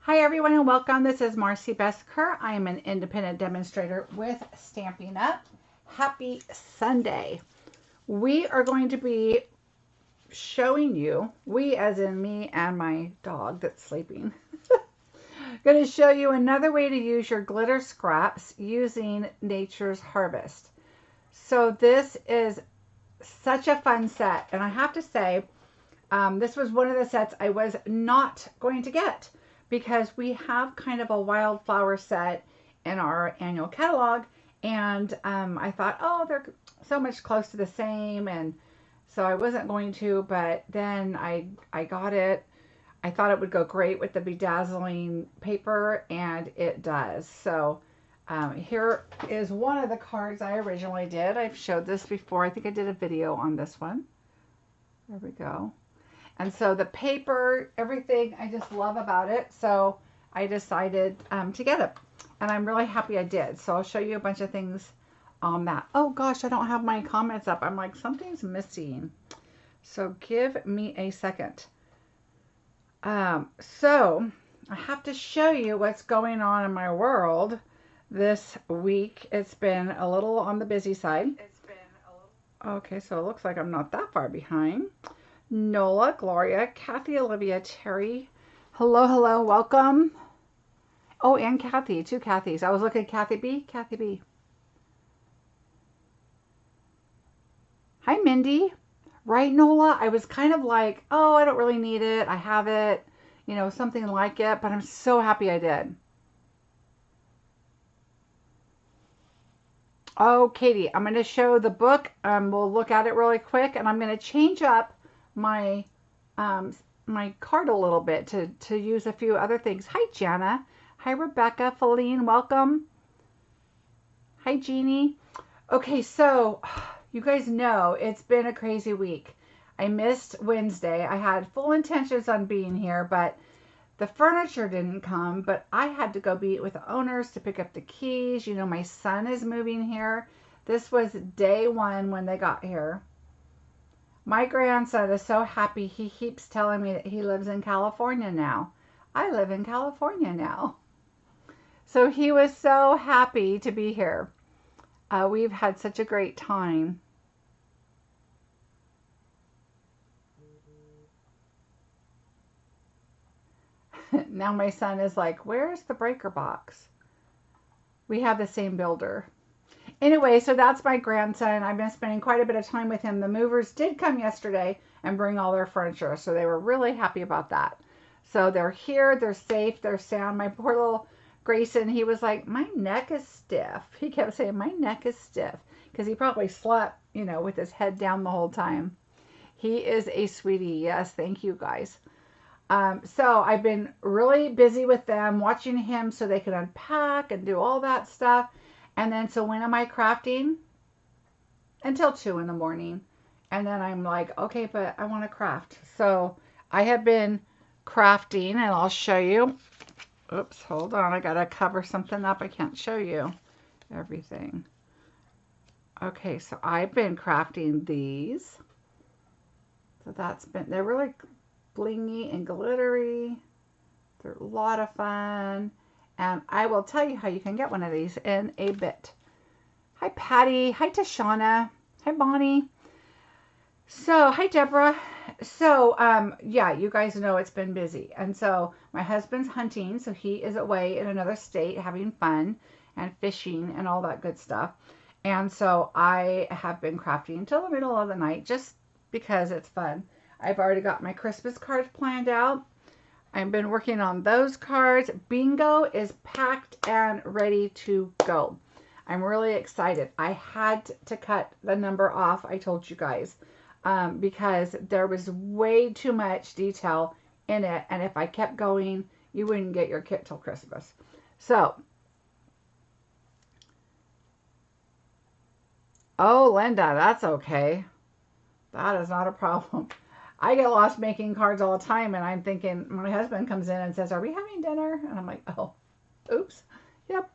Hi everyone and welcome. This is Marcie Besecker. I am an independent demonstrator with Stampin Up. Happy Sunday. We are going to be showing you, we as in me and my dog that's sleeping, going to show you another way to use your glitter scraps using Nature's Harvest. So this is such a fun set, and I have to say, this was one of the sets I was not going to get because we have kind of a wildflower set in our annual catalog, and I thought, oh, they're so much close to the same, and so I wasn't going to, but then I got it. I thought it would go great with the bedazzling paper, and it does. So here is one of the cards I originally did. I've showed this before. I think I did a video on this one. There we go. And so the paper, everything, I just love about it. So I decided to get it. And I'm really happy I did. So I'll show you a bunch of things on that. Oh gosh, I don't have my comments up. I'm like, something's missing. So give me a second. So I have to show you what's going on in my world this week. It's been a little on the busy side. Okay, so it looks like I'm not that far behind. Nola, Gloria, Kathy, Olivia, Terry. Hello, hello, welcome. Oh, and Kathy, two Kathys. I was looking at Kathy B. Kathy B. Hi, Mindy. Right, Nola? I was kind of like, oh, I don't really need it. I have it, you know, something like it, but I'm so happy I did. Oh, Katie, I'm going to show the book. We'll look at it really quick, and I'm going to change up my my card a little bit to use a few other things. Hi, Jana. Hi, Rebecca. Feline, welcome. Hi, Jeannie. Okay, so you guys know it's been a crazy week. I missed Wednesday. I had full intentions on being here, but the furniture didn't come, but I had to go meet with the owners to pick up the keys. You know, my son is moving here. This was day one when they got here. My grandson is so happy. He keeps telling me that he lives in California now. I live in California now. So he was so happy to be here. We've had such a great time. Now my son is like, where's the breaker box? We have the same builder. Anyway, so that's my grandson. I've been spending quite a bit of time with him. The movers did come yesterday and bring all their furniture, so they were really happy about that. So they're here, they're safe, they're sound. My poor little Grayson, he was like, my neck is stiff. He kept saying, my neck is stiff, because he probably slept, you know, with his head down the whole time. He is a sweetie. Yes, thank you guys. So I've been really busy with them, watching him so they can unpack and do all that stuff. And then, so when am I crafting? Until 2 in the morning. And then I'm like, okay, but I want to craft. So I have been crafting, and I'll show you. Oops, hold on. I got to cover something up. I can't show you everything. Okay, so I've been crafting these. So that's been, they're really blingy and glittery. They're a lot of fun. And I will tell you how you can get one of these in a bit. Hi, Patty. Hi, Tashana. Hi, Bonnie. So, hi, Deborah. So, yeah, you guys know it's been busy. And so my husband's hunting, so he is away in another state having fun and fishing and all that good stuff. And so I have been crafting until the middle of the night just because it's fun. I've already got my Christmas cards planned out. I've been working on those cards. Bingo is packed and ready to go. I'm really excited. I had to cut the number off, I told you guys, because there was way too much detail in it. And if I kept going, you wouldn't get your kit till Christmas. So, oh, Linda, that's okay. That is not a problem. I get lost making cards all the time, and I'm thinking, my husband comes in and says, are we having dinner? And I'm like, oh, oops. Yep.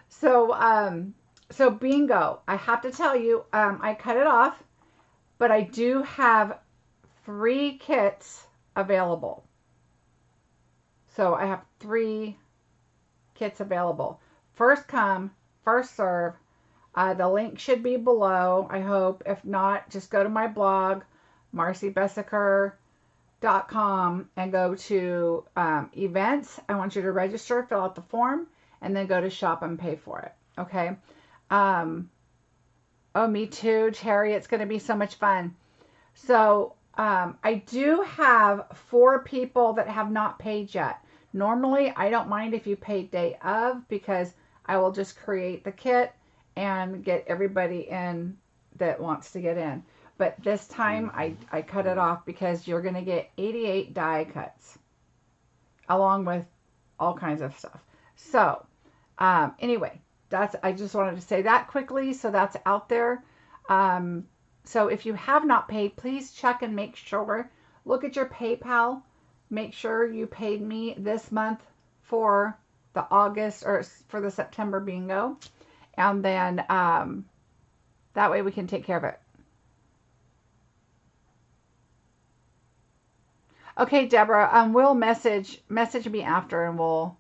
So, so bingo. I have to tell you, I cut it off, but I do have 3 kits available. So I have 3 kits available. First come, first serve. The link should be below, I hope. If not, just go to my blog, marciebeseckerdesigns.com, and go to events. I want you to register, fill out the form, and then go to shop and pay for it. Okay? Oh, me too, Terry. It's going to be so much fun. So I do have 4 people that have not paid yet. Normally, I don't mind if you pay day of, because I will just create the kit and get everybody in that wants to get in. But this time I cut it off because you're going to get 88 die cuts along with all kinds of stuff. So anyway, I just wanted to say that quickly, so that's out there. So if you have not paid, please check and make sure. Look at your PayPal. Make sure you paid me this month for the August or for the September bingo. And then that way we can take care of it. Okay, Deborah, we'll message me after, and we'll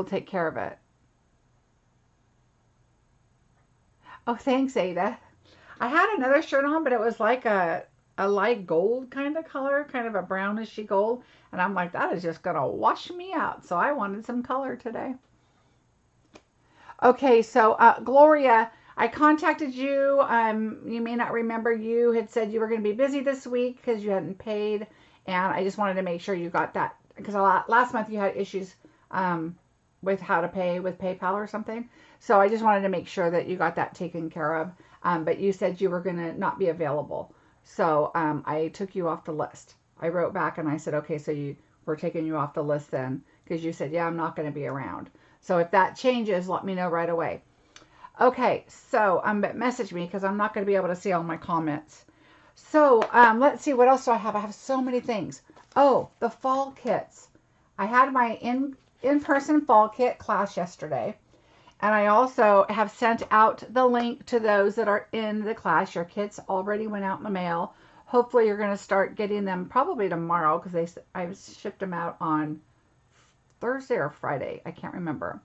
take care of it. Oh, thanks, Ada. I had another shirt on, but it was like a light gold kind of color, kind of a brownishy gold. And I'm like, that is just going to wash me out. So I wanted some color today. Okay, so Gloria, I contacted you. You may not remember, you had said you were going to be busy this week because you hadn't paid. And I just wanted to make sure you got that. Because last month you had issues with how to pay with PayPal or something. So I just wanted to make sure that you got that taken care of. But you said you were going to not be available. So I took you off the list. I wrote back and I said, okay, so we're taking you off the list then, because you said, yeah, I'm not going to be around. So if that changes, let me know right away. Okay, so message me, because I'm not going to be able to see all my comments. So let's see, what else do I have? I have so many things. Oh, the fall kits. I had my in-person fall kit class yesterday. And I also have sent out the link to those that are in the class. Your kits already went out in the mail. Hopefully you're going to start getting them probably tomorrow, because I shipped them out on Thursday or Friday. I can't remember.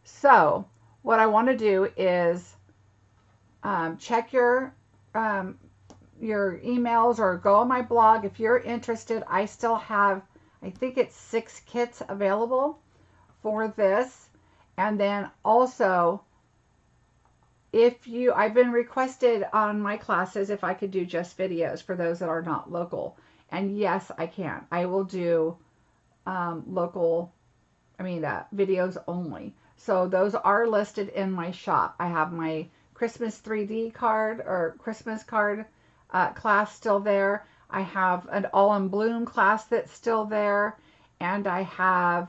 So what I want to do is check your emails or go on my blog. If you're interested, I still have, I think it's 6 kits available for this. And then also, I've been requested on my classes if I could do just videos for those that are not local. And yes, I can. I will do videos only. So those are listed in my shop. I have my Christmas 3D card or Christmas card class still there. I have an All in Bloom class that's still there. And I have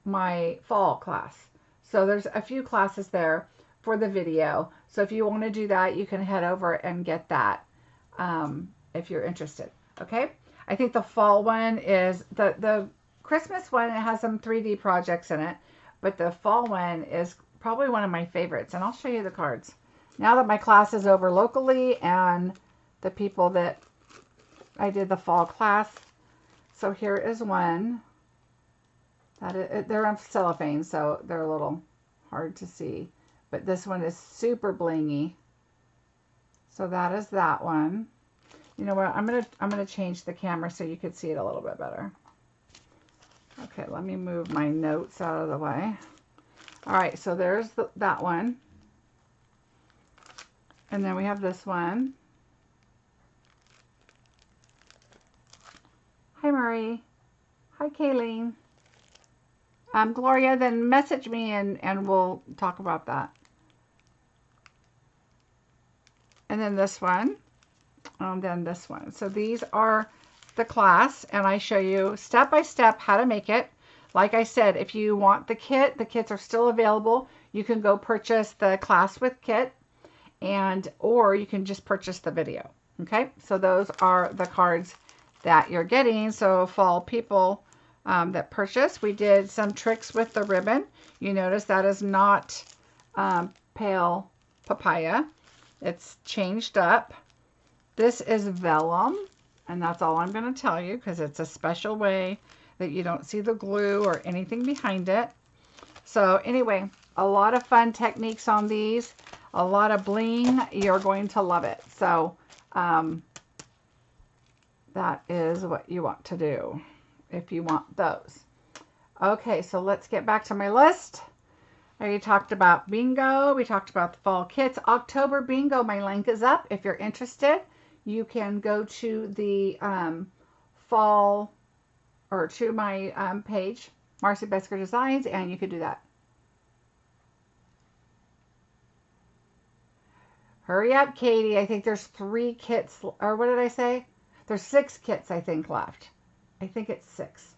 my fall class. So there's a few classes there for the video. So if you want to do that, you can head over and get that if you're interested. Okay? I think the fall one is the Christmas one. It has some 3D projects in it, but the fall one is probably one of my favorites. And I'll show you the cards. Now that my class is over locally and the people that I did the fall class. So here is one. They're on cellophane, so they're a little hard to see. But this one is super blingy. So that is that one. You know what? I'm gonna change the camera so you could see it a little bit better. Okay, let me move my notes out of the way. All right, so there's that one. And then we have this one. Hi, Marie. Hi, Kayleen. Gloria, then message me and we'll talk about that. And then this one. And then this one. So these are the class, and I show you step by step how to make it. Like I said, if you want the kits are still available. You can go purchase the class with kit, or you can just purchase the video. Okay, so those are the cards that you're getting. So fall people that purchase, we did some tricks with the ribbon. You notice that is not pale papaya. It's changed up. This is vellum, and that's all I'm going to tell you because it's a special way that you don't see the glue or anything behind it. So anyway, a lot of fun techniques on these, a lot of bling. You're going to love it. So that is what you want to do if you want those. Okay, so let's get back to my list. I already talked about bingo. We talked about the fall kits. October bingo, my link is up. If you're interested, you can go to the fall or to my page, Marcie Besecker Designs, and you could do that. Hurry up, Katie. I think there's 3 kits, or what did I say? There's 6 kits, I think, left. I think it's 6.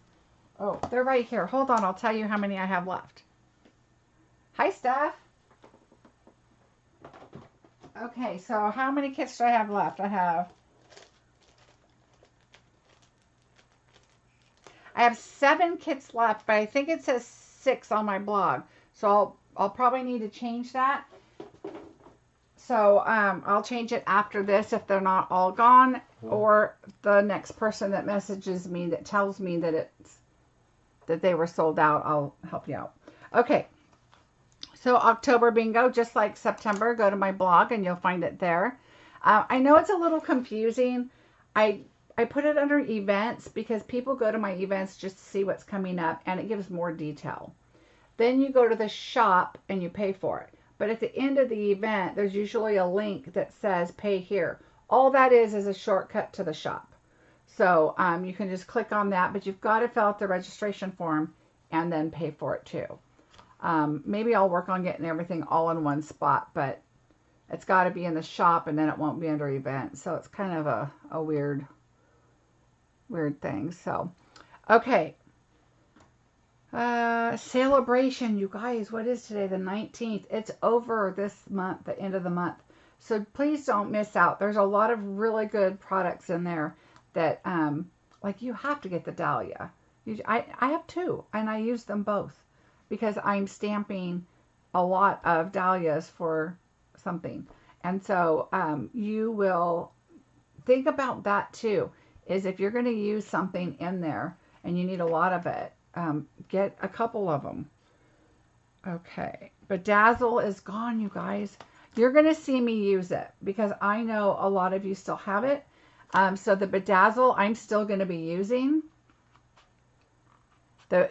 Oh, they're right here. Hold on. I'll tell you how many I have left. Hi, Steph. Okay, so how many kits do I have left? I have 7 kits left, but I think it says 6 on my blog. So I'll probably need to change that. So I'll change it after this if they're not all gone, or the next person that messages me that tells me that they were sold out, I'll help you out. Okay. So October bingo, just like September, go to my blog and you'll find it there. I know it's a little confusing. I put it under events because people go to my events just to see what's coming up, and it gives more detail. Then you go to the shop and you pay for it. But at the end of the event, there's usually a link that says pay here. All that is a shortcut to the shop. So you can just click on that, but you've got to fill out the registration form and then pay for it too. Maybe I'll work on getting everything all in one spot, but it's got to be in the shop and then it won't be under events. So it's kind of a weird thing. So, okay. Sale-a-bration, you guys, what is today? The 19th. It's over this month, the end of the month. So please don't miss out. There's a lot of really good products in there that, like, you have to get the dahlia. I have 2, and I use them both because I'm stamping a lot of dahlias for something. And so you will think about that too, is if you're going to use something in there and you need a lot of it, get a couple of them. Okay, Bedazzle is gone, you guys. You're going to see me use it because I know a lot of you still have it. So the Bedazzle I'm still going to be using. The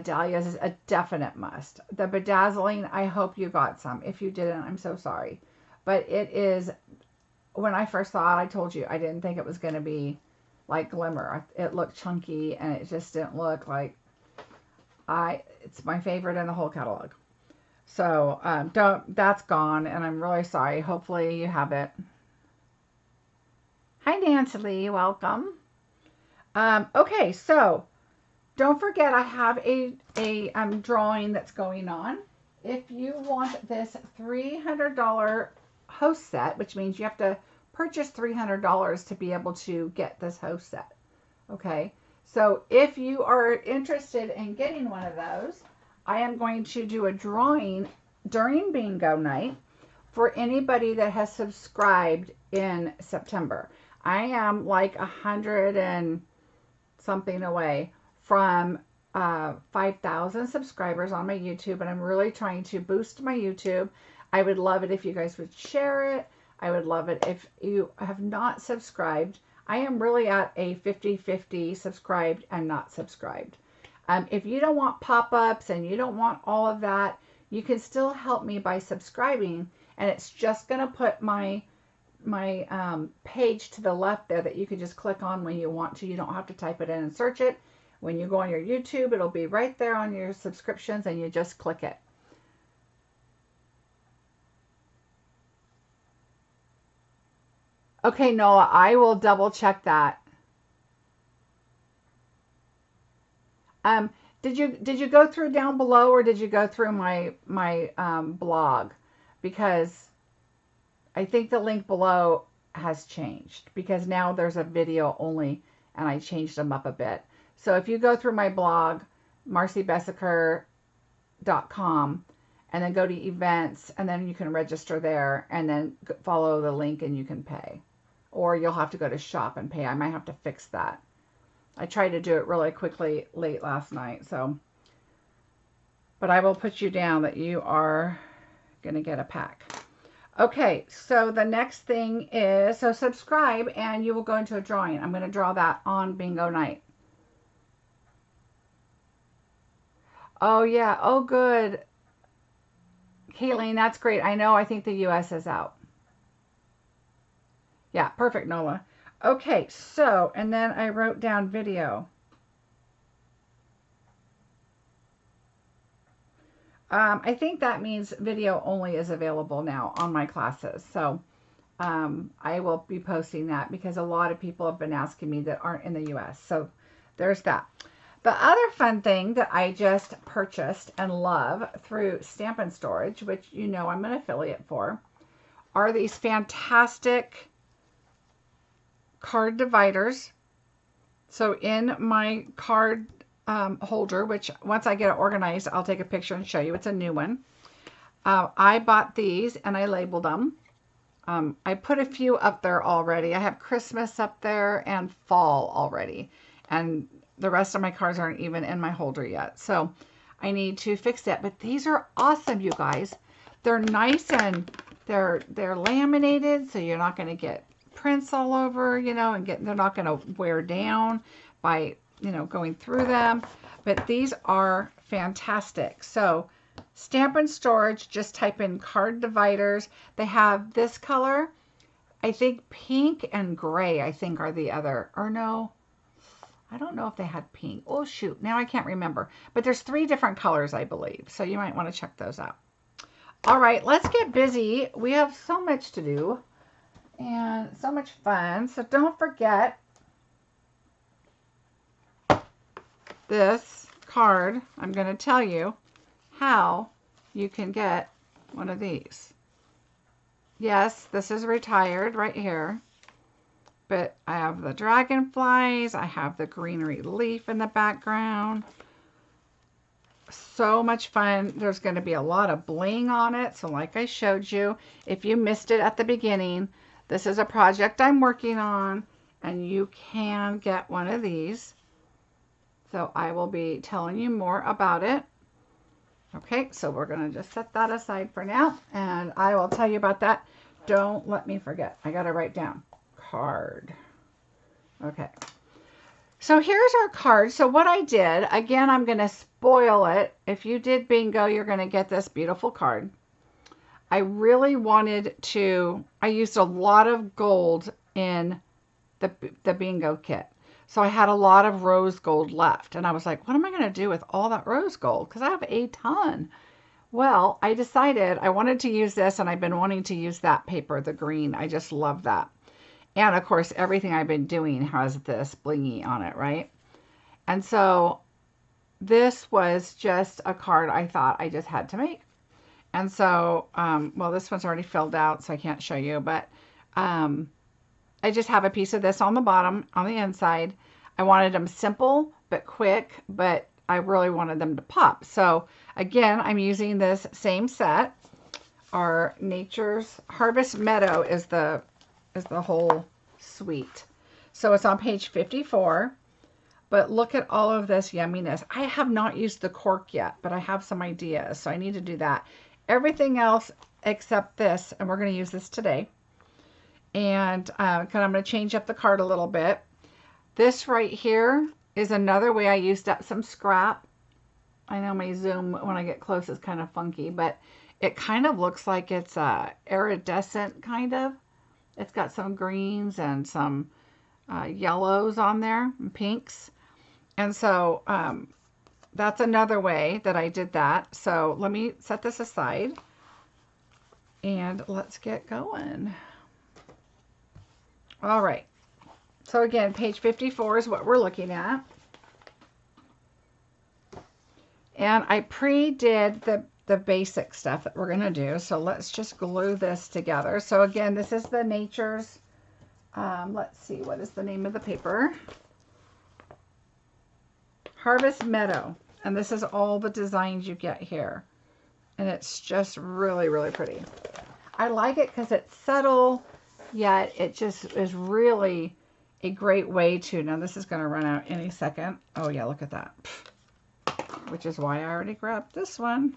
dahlias is a definite must. The bedazzling, I hope you got some. If you didn't, I'm so sorry. But it is, when I first saw it, I told you, I didn't think it was going to be like glimmer. It looked chunky and it just didn't look like, it's my favorite in the whole catalog. So that's gone and I'm really sorry. Hopefully you have it. Hi Nancy Lee, welcome. Okay, so don't forget I have a drawing that's going on. If you want this $300 host set, which means you have to purchase $300 to be able to get this host set. Okay, so if you are interested in getting one of those, I am going to do a drawing during bingo night for anybody that has subscribed in September. I am like 100 and something away from 5,000 subscribers on my YouTube, and I'm really trying to boost my YouTube. I would love it if you guys would share it. I would love it if you have not subscribed. I am really at a 50-50 subscribed and not subscribed. If you don't want pop-ups and you don't want all of that, you can still help me by subscribing, and it's just going to put my page to the left there that you can just click on when you want to. You don't have to type it in and search it. When you go on your YouTube, it'll be right there on your subscriptions and you just click it. Okay, Noah, I will double check that. Did you go through down below, or did you go through my blog? Because I think the link below has changed because now there's a video only and I changed them up a bit. So if you go through my blog, marciebeseckerdesigns.com, and then go to events, and then you can register there and then follow the link and you can pay. or you'll have to go to shop and pay. I might have to fix that. I tried to do it really quickly late last night, so. But I will put you down that you are going to get a pack. Okay, so the next thing is, so subscribe and you will go into a drawing. I'm going to draw that on bingo night. Oh, yeah. Oh, good. Caitlin, that's great. I know. I think the U.S. is out. Yeah, perfect, Nola. Okay, so, and then I wrote down video. I think that means video only is available now on my classes. So I will be posting that because a lot of people have been asking me that aren't in the U.S. So there's that. The other fun thing that I just purchased and love through Stampin' Storage, which you know I'm an affiliate for, are these fantastic card dividers. So in my card holder, which once I get it organized, I'll take a picture and show you. It's a new one. I bought these and I labeled them. I put a few up there already. I have Christmas up there and fall already. And the rest of my cards aren't even in my holder yet. So I need to fix that. But these are awesome, you guys. They're nice and they're laminated, so you're not going to get prints all over, you know, and they're not going to wear down by, you know, going through them. But these are fantastic. So Stampin' Storage, just type in card dividers. They have this color. I think pink and gray, I think, are the other. Or no, I don't know if they had pink. Oh, shoot. Now I can't remember. But there's 3 different colors, I believe. So you might want to check those out. All right, let's get busy. We have so much to do and so much fun. So don't forget this card. I'm going to tell you how you can get one of these. Yes, this is retired right here. But I have the dragonflies. I have the greenery leaf in the background. So much fun. There's going to be a lot of bling on it. So like I showed you, if you missed it at the beginning, this is a project I'm working on. And you can get one of these. So I will be telling you more about it. Okay, so we're going to just set that aside for now. And I will tell you about that. Don't let me forget. I got to write down. Card. Okay. So here's our card. So what I did, again, I'm going to spoil it. If you did bingo, you're going to get this beautiful card. I really wanted to, I used a lot of gold in the bingo kit. So I had a lot of rose gold left. And I was like, what am I going to do with all that rose gold? Because I have a ton. Well, I decided I wanted to use this, and I've been wanting to use that paper, the green. I just love that. And of course, everything I've been doing has this blingy on it, right? And so this was just a card I thought I just had to make. And so, well, this one's already filled out, so I can't show you, but I just have a piece of this on the bottom, on the inside. I wanted them simple, but quick, but I really wanted them to pop. So again, I'm using this same set. Our Nature's Harvest Meadow is the whole suite. So it's on page 54, but look at all of this yumminess. I have not used the cork yet, but I have some ideas, so I need to do that. Everything else except this, and we're going to use this today. And I'm going to change up the card a little bit. This right here is another way I used up some scrap. I know my zoom when I get close is kind of funky, but it kind of looks like it's iridescent kind of. It's got some greens and some yellows on there and pinks. And so that's another way that I did that. So let me set this aside and let's get going. All right. So again, page 54 is what we're looking at. And I pre-did the basic stuff that we're going to do. So let's just glue this together. So again, this is the Nature's, let's see, what is the name of the paper? Harvest Meadow. And this is all the designs you get here. And it's just really, really pretty. I like it because it's subtle. yet it just is really a great way to, now this is going to run out any second. Oh yeah, look at that. Which is why I already grabbed this one.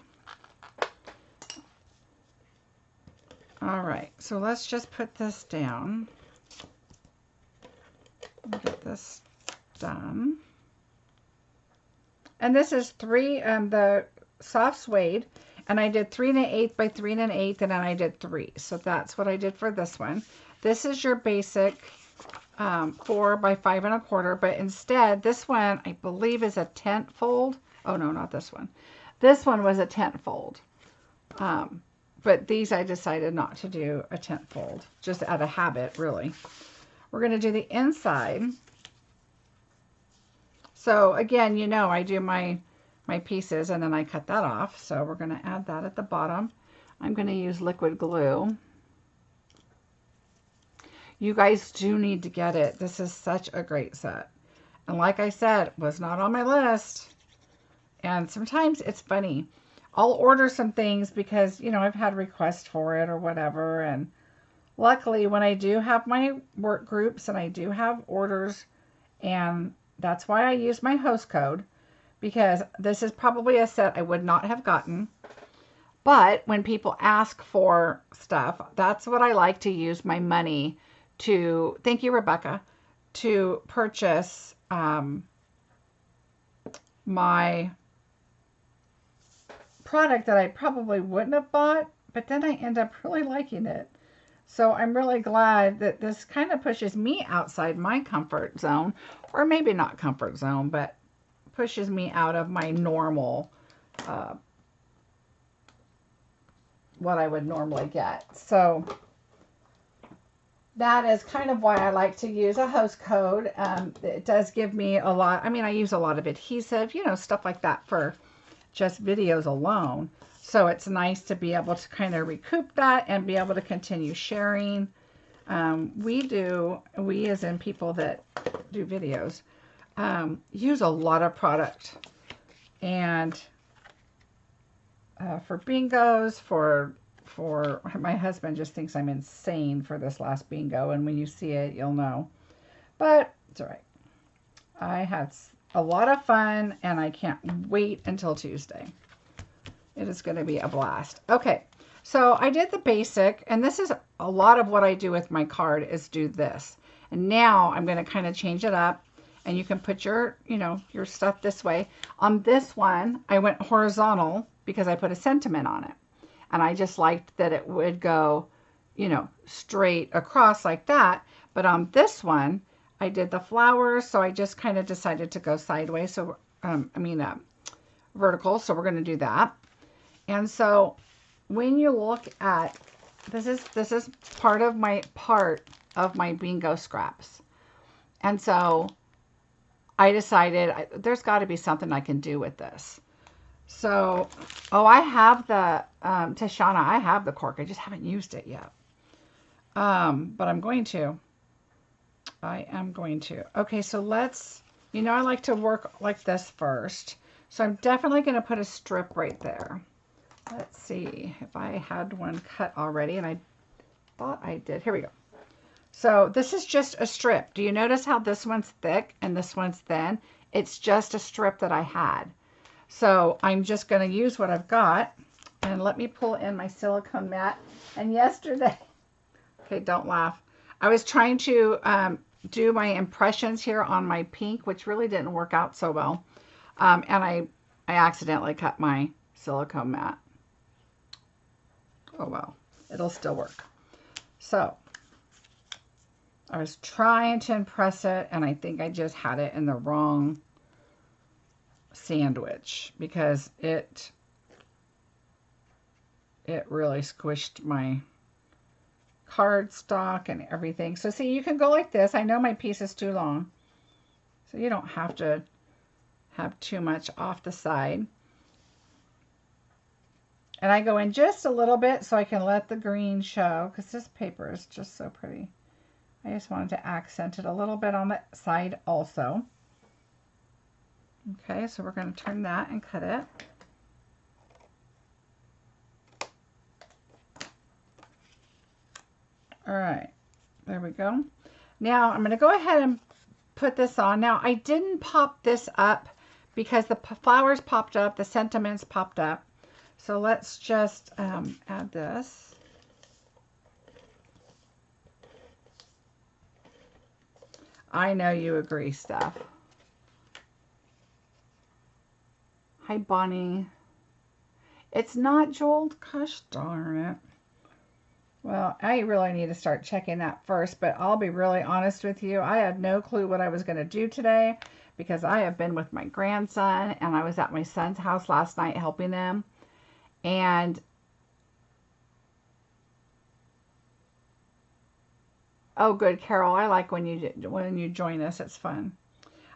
All right, so let's just put this down. Get this done. And this is the soft suede, and I did 3 1/8 by 3 1/8, and then I did 3. So that's what I did for this one. This is your basic 4 by 5 1/4, but instead this one I believe is a tent fold. Oh no, not this one. This one was a tent fold. But these I decided not to do a tent fold, just out of habit, really. We're going to do the inside. So again, you know, I do my pieces and then I cut that off. So we're going to add that at the bottom. I'm going to use liquid glue. You guys do need to get it. This is such a great set. And like I said, it was not on my list. And sometimes it's funny. I'll order some things because, you know, I've had requests for it or whatever. And luckily, when I do have my work groups and I do have orders, and that's why I use my host code, because this is probably a set I would not have gotten. But when people ask for stuff, that's what I like to use my money to, thank you, Rebecca, to purchase my product that I probably wouldn't have bought, but then I end up really liking it. So I'm really glad that this kind of pushes me outside my comfort zone, or maybe not comfort zone, but pushes me out of my normal, what I would normally get. So that is kind of why I like to use a host code. It does give me a lot. I mean, I use a lot of adhesive, you know, stuff like that for just videos alone. So it's nice to be able to kind of recoup that and be able to continue sharing. We as in people that do videos, use a lot of product. And for bingos, for my husband just thinks I'm insane for this last bingo, and when you see it, you'll know. But it's all right. I had a lot of fun, and I can't wait until Tuesday. It is going to be a blast. Okay, so I did the basic, and this is a lot of what I do with my card is do this. And now I'm going to kind of change it up, and you can put your, you know, your stuff this way. On this one, I went horizontal because I put a sentiment on it. And I just liked that it would go, you know, straight across like that. But on this one, I did the flowers, so I just kind of decided to go sideways. So, vertical. So we're going to do that. And so when you look at, this is part of my bingo scraps. And so I decided there's got to be something I can do with this. So, oh, I have the, Tashana, I have the cork. I just haven't used it yet. But I'm going to. I am going to. Okay, so let's, you know, I like to work like this first. So I'm definitely going to put a strip right there. Let's see if I had one cut already, and I thought I did. Here we go. So this is just a strip. Do you notice how this one's thick and this one's thin? It's just a strip that I had. So I'm just going to use what I've got, and let me pull in my silicone mat. And yesterday, okay, don't laugh. I was trying to do my impressions here on my pink, which really didn't work out so well. And I accidentally cut my silicone mat. Oh well, it'll still work. So I was trying to impress it, and I think I just had it in the wrong sandwich because it really squished my cardstock and everything. So see, you can go like this. I know my piece is too long, so you don't have to have too much off the side. And I go in just a little bit so I can let the green show, because this paper is just so pretty. I just wanted to accent it a little bit on the side also. Okay, so we're going to turn that and cut it. All right, There we go. Now I'm going to go ahead and put this on. Now I didn't pop this up because the flowers popped up, the sentiments popped up. So let's just add this. I know you agree, Steph. Hi, Bonnie. It's not jeweled? Gosh darn it. Well, I really need to start checking that first, but I'll be really honest with you. I had no clue what I was going to do today because I have been with my grandson, and I was at my son's house last night helping them. And oh, good, Carol. I like when you join us. It's fun.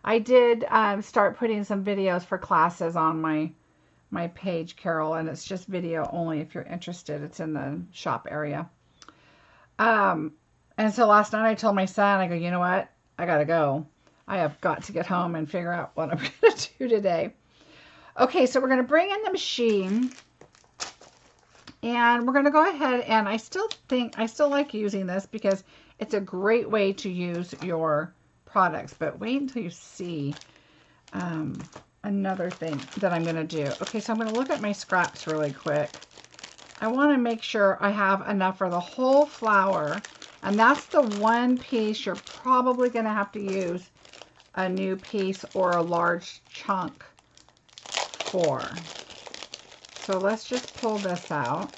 I did start putting some videos for classes on my page, Carol, and it's just video only if you're interested. It's in the shop area. And so last night I told my son, I go, you know what? I gotta go. I have got to get home and figure out what I'm gonna do today. Okay, so we're gonna bring in the machine, and we're gonna go ahead, and I still like using this because it's a great way to use your products, but wait until you see another thing that I'm going to do. Okay, so I'm going to look at my scraps really quick. I want to make sure I have enough for the whole flower, and that's the one piece you're probably going to have to use a new piece or a large chunk for. So let's just pull this out.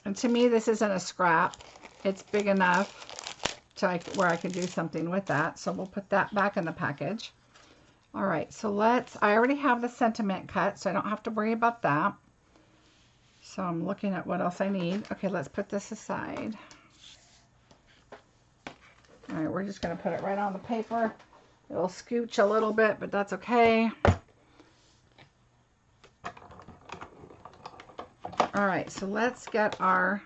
And to me, this isn't a scrap. It's big enough to where I can do something with that. So we'll put that back in the package. All right, so I already have the sentiment cut, so I don't have to worry about that. So I'm looking at what else I need. Okay, let's put this aside. All right, we're just going to put it right on the paper. It'll scooch a little bit, but that's okay. All right, so let's get our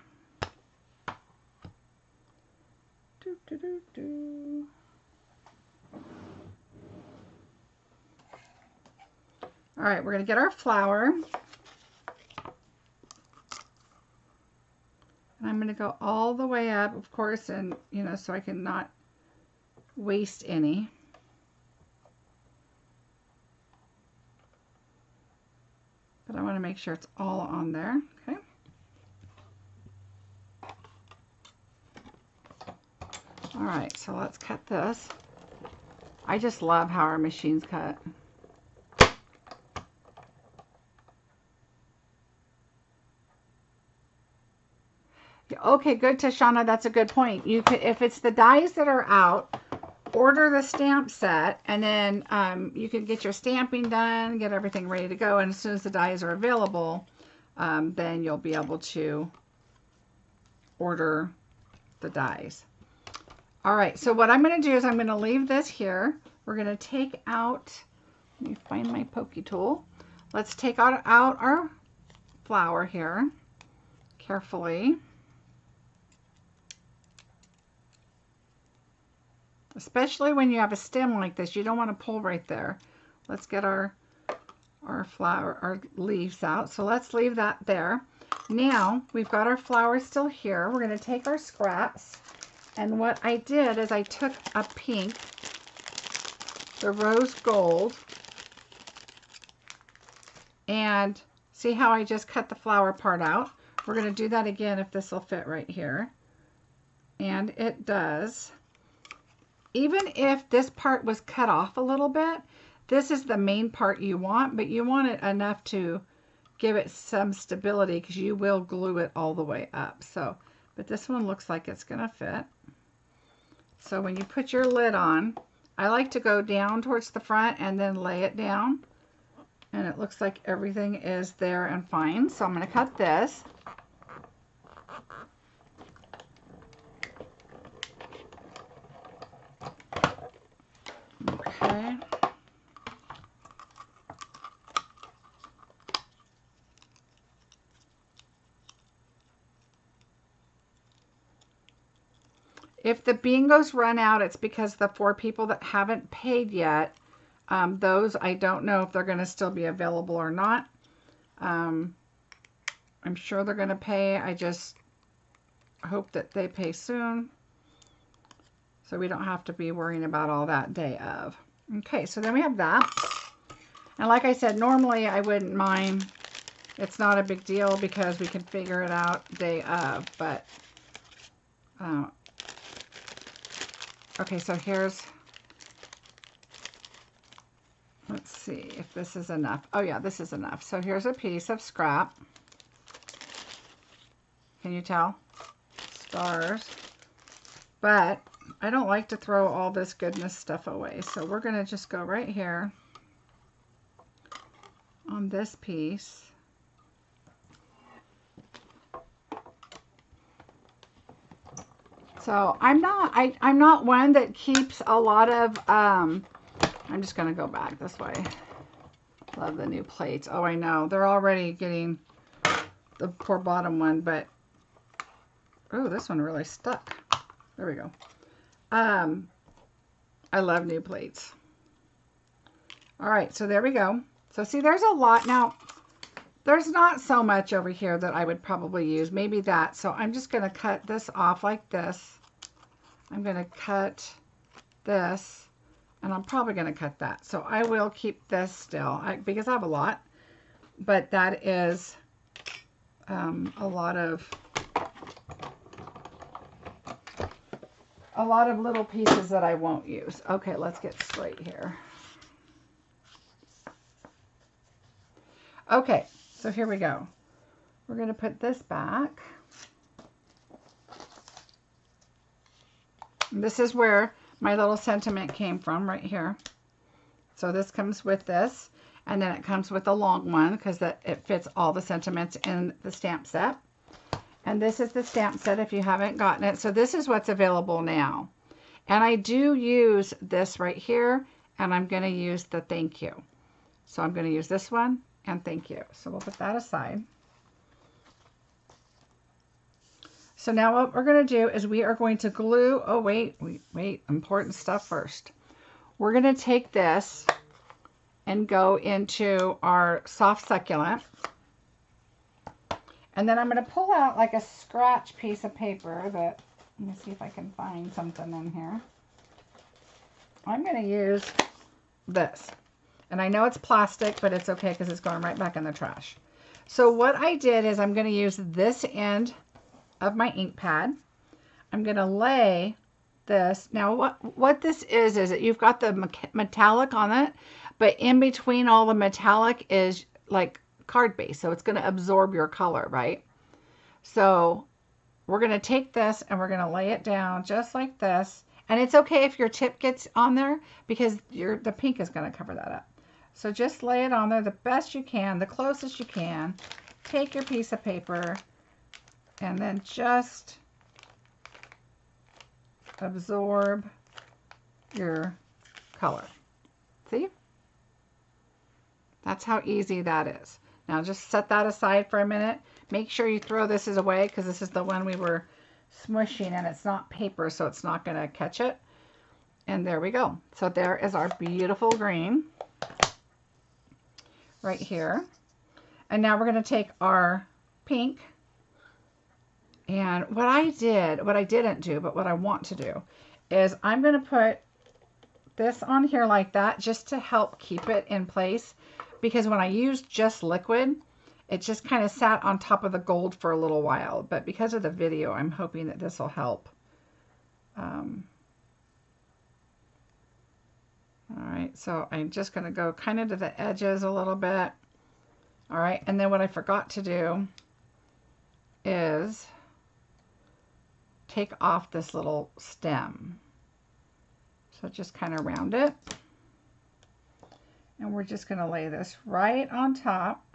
All right, we're going to get our flower. And I'm going to go all the way up, of course, and so I can not waste any. But I want to make sure it's all on there, okay? All right, so let's cut this. I just love how our machines cut. Okay, good, Tashana. That's a good point. You could, if it's the dies that are out, order the stamp set, and then you can get your stamping done, get everything ready to go, and as soon as the dies are available, then you'll be able to order the dies. All right, so what I'm going to do is I'm going to leave this here. We're going to take out, let me find my pokey tool. Let's take out our flower here carefully. Especially when you have a stem like this, you don't want to pull right there. Let's get our flower, our leaves out. So let's leave that there. Now we've got our flower still here. We're going to take our scraps, and what I did is I took a pink, the rose gold, and see how I just cut the flower part out? We're going to do that again if this will fit right here, and it does. Even if this part was cut off a little bit, this is the main part you want, but you want it enough to give it some stability because you will glue it all the way up. So, but this one looks like it's going to fit. So when you put your lid on, I like to go down towards the front and then lay it down. And it looks like everything is there and fine. So I'm going to cut this. Okay. If the bingos run out, it's because the 4 people that haven't paid yet, those I don't know if they're going to still be available or not. I'm sure they're going to pay. hope that they pay soon, so we don't have to be worrying about all that day of. Okay, so then we have that. And like I said, normally I wouldn't mind. It's not a big deal because we can figure it out day of, but okay, so here's, let's see if this is enough. Oh yeah, this is enough. So here's a piece of scrap. Can you tell? Stars. But I don't like to throw all this goodness stuff away. So we're going to just go right here on this piece. So I'm not one that keeps a lot of, I'm just going to go back this way. Love the new plates. Oh, I know. They're already getting the poor bottom one, but, oh, this one really stuck. There we go. I love new plates. All right, so there we go. So see, there's a lot. Now, there's not so much over here that I would probably use. Maybe that. So I'm just going to cut this off like this. I'm going to cut this, and I'm probably going to cut that. So I will keep this still because I have a lot, but that is a lot of little pieces that I won't use. Okay, let's get straight here. Okay, so here we go. We're going to put this back. This is where my little sentiment came from, right here. So this comes with this, and then it comes with a long one because it fits all the sentiments in the stamp set. And this is the stamp set if you haven't gotten it. So this is what's available now. And I do use this right here, and I'm going to use the thank you. So I'm going to use this one and thank you. So we'll put that aside. So now what we're going to do is we are going to glue, oh wait, important stuff first. We're going to take this and go into our soft succulent. And then I'm going to pull out like a scratch piece of paper that, let me see if I can find something in here. I'm going to use this. And I know it's plastic, but it's okay because it's going right back in the trash. So what I did is I'm going to use this end of my ink pad. I'm going to lay this. Now what this is that you've got the metallic on it, but in between all the metallic is like card base. So it's going to absorb your color, right? So we're going to take this and we're going to lay it down just like this. And it's okay if your tip gets on there because the pink is going to cover that up. So just lay it on there the best you can, the closest you can. Take your piece of paper and then just absorb your color. See? That's how easy that is. Now just set that aside for a minute. Make sure you throw this away because this is the one we were smushing and it's not paper, so it's not going to catch it. And there we go. So there is our beautiful green right here. And now we're going to take our pink. And what I didn't do, but what I want to do is I'm going to put this on here like that just to help keep it in place. Because when I used just liquid, it just kind of sat on top of the gold for a little while. But because of the video, I'm hoping that this will help. All right, so I'm just going to go kind of to the edges a little bit. All right, and then what I forgot to do is take off this little stem. So just kind of round it. And we're just going to lay this right on top.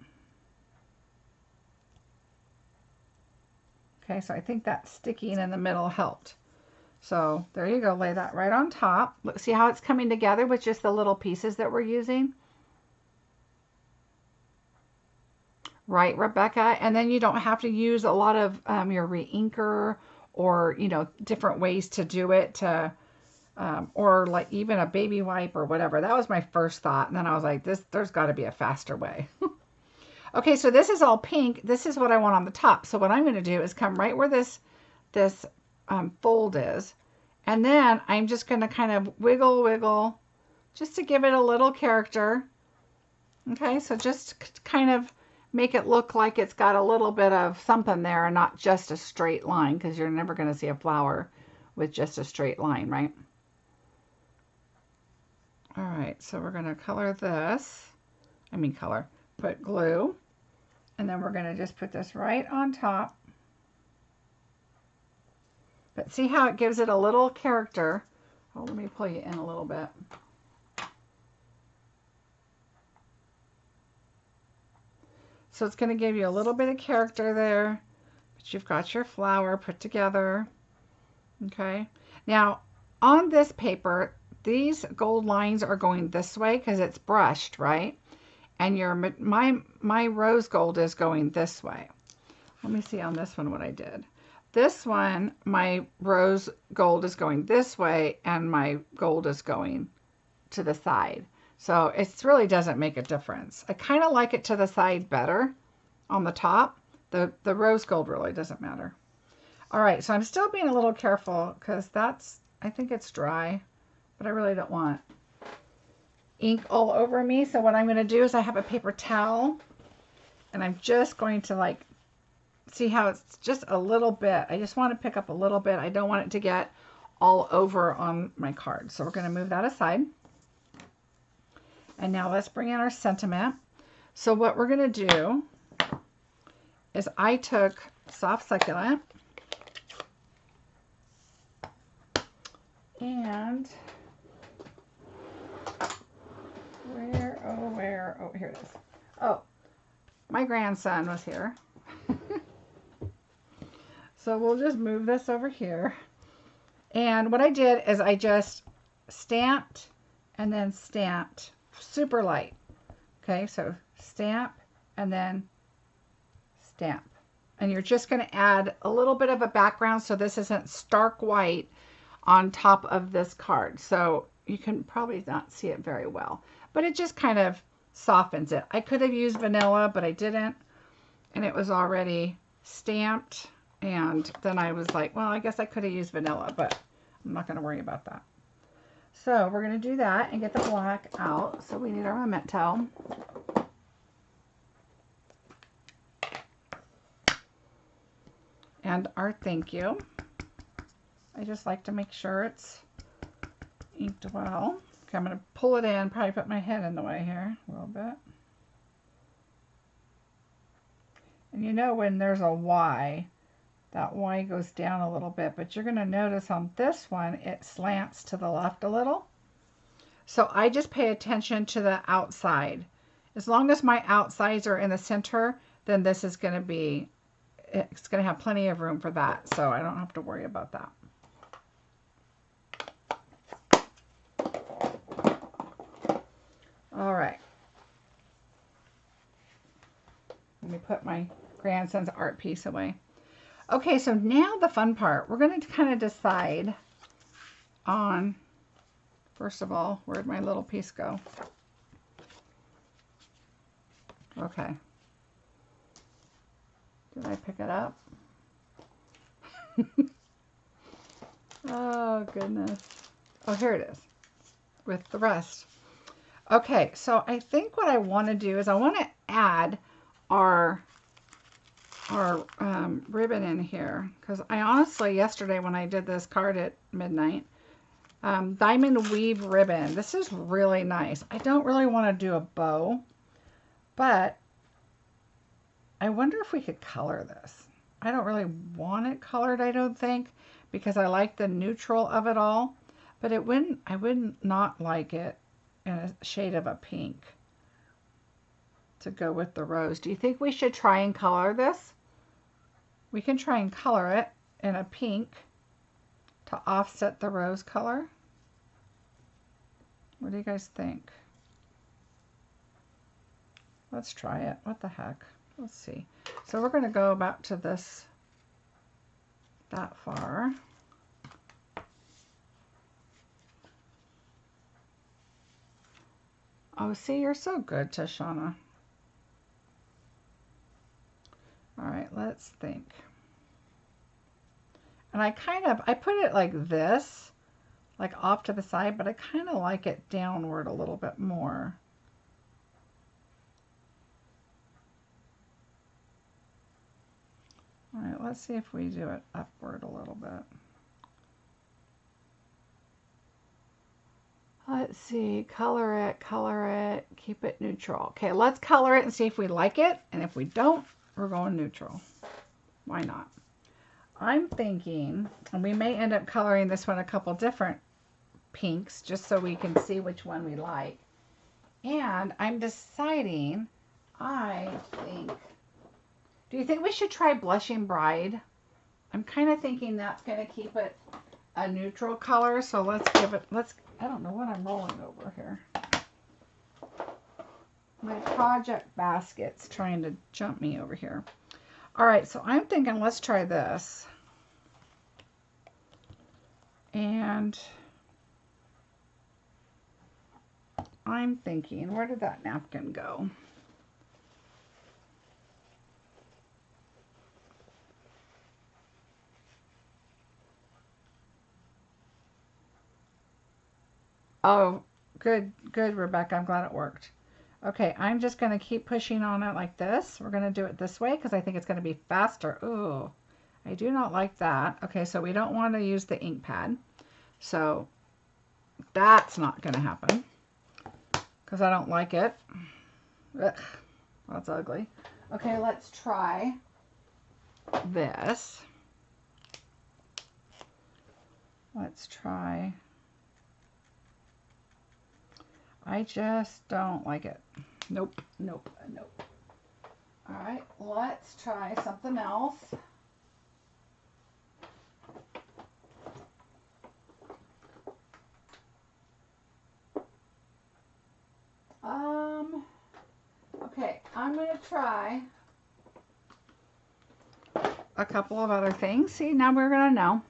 Okay, so I think that sticking in the middle helped. So there you go, lay that right on top. Look, see how it's coming together with just the little pieces that we're using? Right, Rebecca? And then you don't have to use a lot of your re-inker or, you know, different ways to do it to, or like even a baby wipe or whatever. That was my first thought. And then I was like, there's got to be a faster way. Okay, so this is all pink. This is what I want on the top. So what I'm going to do is come right where this this fold is. And then I'm just going to kind of wiggle just to give it a little character. Okay, so just kind of make it look like it's got a little bit of something there and not just a straight line, because you're never going to see a flower with just a straight line, right? All right, so we're going to color this. Put glue. And then we're going to just put this right on top. But see how it gives it a little character. Oh, let me pull you in a little bit. So it's going to give you a little bit of character there, but you've got your flower put together. Okay. Now, on this paper, these gold lines are going this way because it's brushed, right? And my rose gold is going this way. Let me see on this one what I did. This one, my rose gold is going this way, and my gold is going to the side. So it really doesn't make a difference. I kind of like it to the side better on the top. The rose gold really doesn't matter. All right, so I'm still being a little careful because I think it's dry, but I really don't want ink all over me. So what I'm going to do is I have a paper towel, and I'm just going to like, see how it's just a little bit. I just want to pick up a little bit. I don't want it to get all over on my card. So we're going to move that aside. And now let's bring in our sentiment. So what we're going to do is I took soft succulent and oh, here it is. Oh, my grandson was here. So we'll just move this over here. And what I did is I just stamped and then stamped super light. Okay, so stamp and then stamp. And you're just going to add a little bit of a background so this isn't stark white on top of this card. So you can probably not see it very well, but it just kind of softens it. I could have used vanilla, but I didn't. And it was already stamped. And then I was like, well, I guess I could have used vanilla, but I'm not going to worry about that. So we're going to do that and get the black out. So we need our memento. And our thank you. I just like to make sure it's inked well. Okay, I'm going to pull it in, probably put my head in the way here a little bit. And you know when there's a Y, that Y goes down a little bit, but you're going to notice on this one, it slants to the left a little. So I just pay attention to the outside. As long as my outsides are in the center, then this is going to be, it's going to have plenty of room for that. So I don't have to worry about that. All right. Let me put my grandson's art piece away. Okay, so now the fun part. We're going to kind of decide on, first of all, where'd my little piece go? Okay. Did I pick it up? Oh, goodness. Oh, here it is with the rest. Okay, so I think what I want to do is I want to add our ribbon in here, because I honestly, yesterday when I did this card at midnight, diamond weave ribbon. This is really nice. I don't really want to do a bow, but I wonder if we could color this. I don't really want it colored, I don't think, because I like the neutral of it all, but I wouldn't not like it in a shade of a pink to go with the rose. Do you think we should try and color this? We can try and color it in a pink to offset the rose color. What do you guys think? Let's try it. What the heck? Let's see. So we're going to go about to this, that far. Oh, see, you're so good, Tashana. All right, let's think. And I put it like this, like off to the side, but I kind of like it downward a little bit more. All right, let's see if we do it upward a little bit. Let's see, color it, keep it neutral. Okay, let's color it and see if we like it. And if we don't, we're going neutral. Why not? I'm thinking, and we may end up coloring this one a couple different pinks just so we can see which one we like. And I'm deciding, do you think we should try Blushing Bride? I'm kind of thinking that's going to keep it a neutral color. So let's give it, I don't know what I'm rolling over here. My project basket's trying to jump me over here. All right, so I'm thinking let's try this. And I'm thinking, where did that napkin go? Oh, good, Rebecca. I'm glad it worked. Okay, I'm just going to keep pushing on it like this. We're going to do it this way because I think it's going to be faster. Ooh, I do not like that. Okay, so we don't want to use the ink pad. So that's not going to happen because I don't like it. Ugh, that's ugly. Okay, let's try this. Let's try. I just don't like it. Nope, nope, nope. All right, let's try something else. Okay, I'm going to try a couple of other things. See, now we're going to know.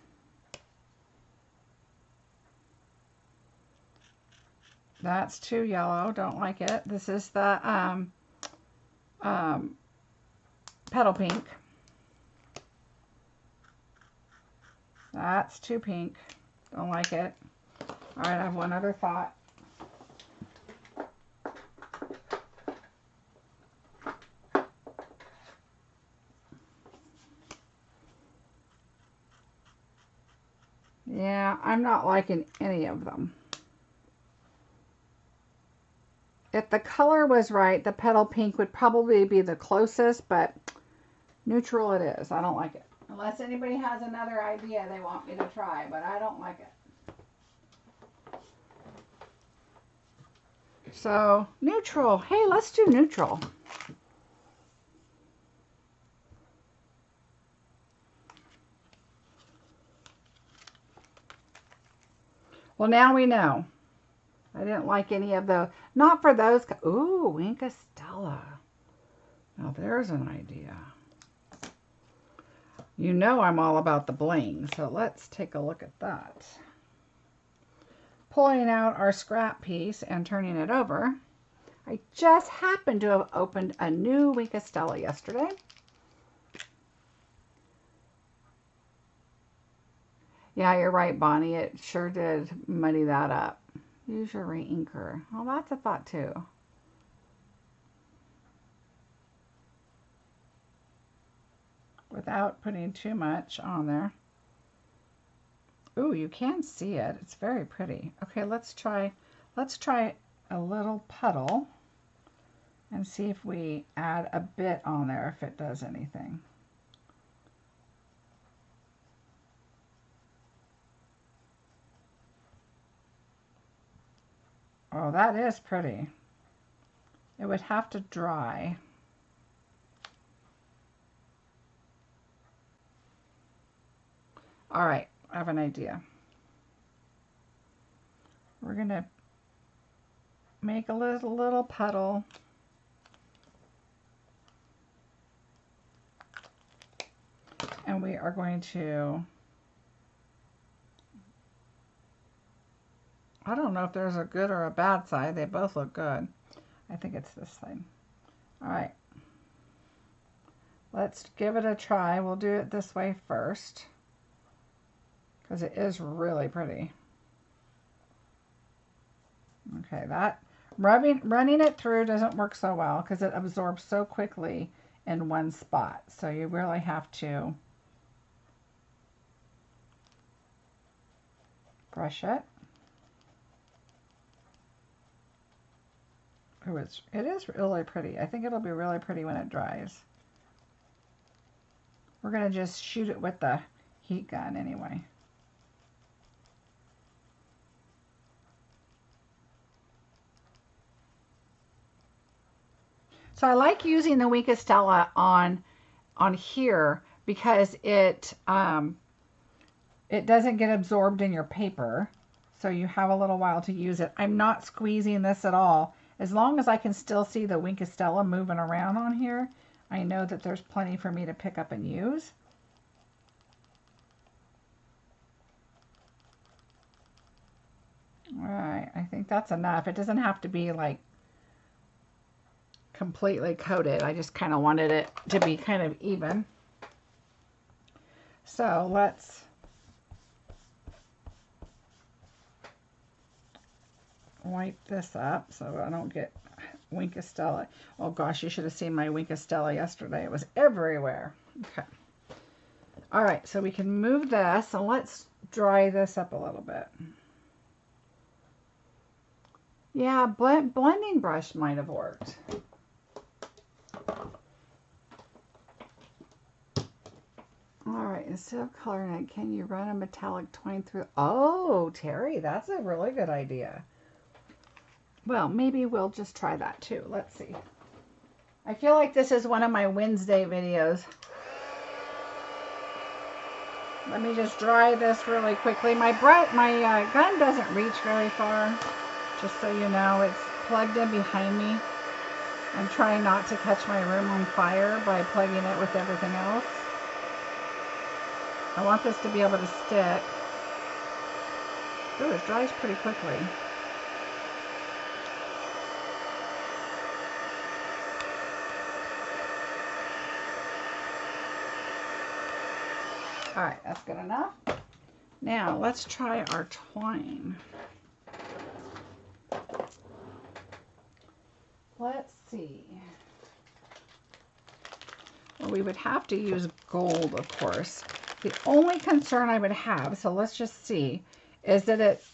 That's too yellow. Don't like it. This is the petal pink. That's too pink. Don't like it. All right, I have one other thought. Yeah, I'm not liking any of them. If the color was right, the petal pink would probably be the closest, but neutral it is. I don't like it. Unless anybody has another idea they want me to try, but I don't like it. So, neutral. Hey, let's do neutral. Well, now we know. I didn't like any of the, not for those. Ooh, Inca Stella. Now there's an idea. You know I'm all about the bling, so let's take a look at that. Pulling out our scrap piece and turning it over. I just happened to have opened a new Inca Stella yesterday. Yeah, you're right, Bonnie. It sure did muddy that up. Use your re-inker. Well, that's a thought too. Without putting too much on there. Ooh, you can see it. It's very pretty. Okay, let's try a little puddle and see if we add a bit on there, if it does anything. Oh, that is pretty. It would have to dry. All right, I have an idea. We're gonna make a little puddle. And we are going to, I don't know if there's a good or a bad side. They both look good. I think it's this side. All right. Let's give it a try. We'll do it this way first. because it is really pretty. Okay, that running it through doesn't work so well because it absorbs so quickly in one spot. So you really have to brush it. Oh, it is really pretty. I think it'll be really pretty when it dries. We're going to just shoot it with the heat gun anyway. So I like using the Wink of Stella on here because it doesn't get absorbed in your paper. So you have a little while to use it. I'm not squeezing this at all. As long as I can still see the Wink of Stella moving around on here, I know that there's plenty for me to pick up and use. All right, I think that's enough. It doesn't have to be like completely coated. I just kind of wanted it to be kind of even. So let's wipe this up so I don't get Wink of Stella. Oh gosh, you should have seen my Wink of Stella yesterday. It was everywhere. Okay. All right, so we can move this and let's dry this up a little bit. Yeah, blending brush might have worked. All right, instead of coloring it, can you run a metallic twine through? Oh, Terry, that's a really good idea. Well, maybe we'll just try that too. Let's see. I feel like this is one of my Wednesday videos. Let me just dry this really quickly. My gun doesn't reach very far, just so you know. It's plugged in behind me. I'm trying not to catch my room on fire by plugging it with everything else. I want this to be able to stick. Ooh, it dries pretty quickly. All right, that's good enough. Now let's try our twine. Let's see. Well, we would have to use gold, of course. The only concern I would have, so let's just see, is that it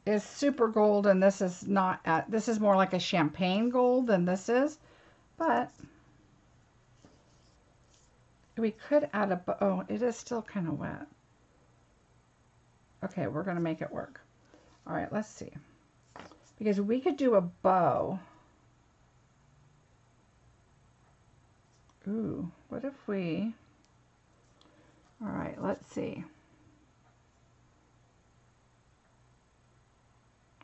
is super gold, and this is not this is more like a champagne gold than this is, but we could add a, oh, it is still kind of wet. Okay, we're going to make it work. All right, let's see. Because we could do a bow. Ooh, what if we, all right, let's see.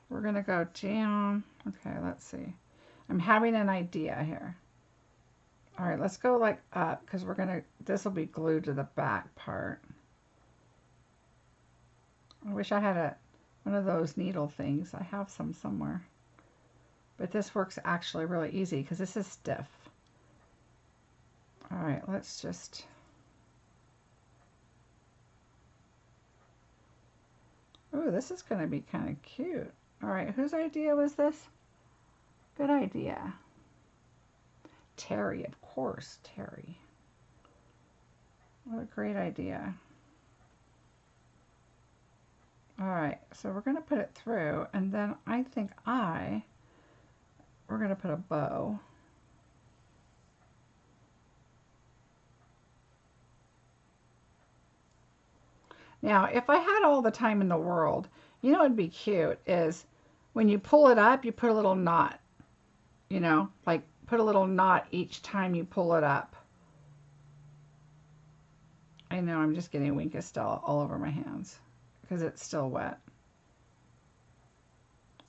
We're going to go down. Okay, let's see. I'm having an idea here. All right, let's go like up because we're going to, this will be glued to the back part. I wish I had one of those needle things. I have some somewhere. But this works actually really easy because this is stiff. All right, let's just, ooh, this is going to be kind of cute. All right, whose idea was this? Good idea. Terry, of course, Terry. What a great idea. All right, so we're going to put it through, and then I think we're going to put a bow. Now, if I had all the time in the world, you know what would be cute is when you pull it up, you put a little knot, you know, like put a little knot each time you pull it up. I know I'm just getting Wink of Stella all over my hands because it's still wet,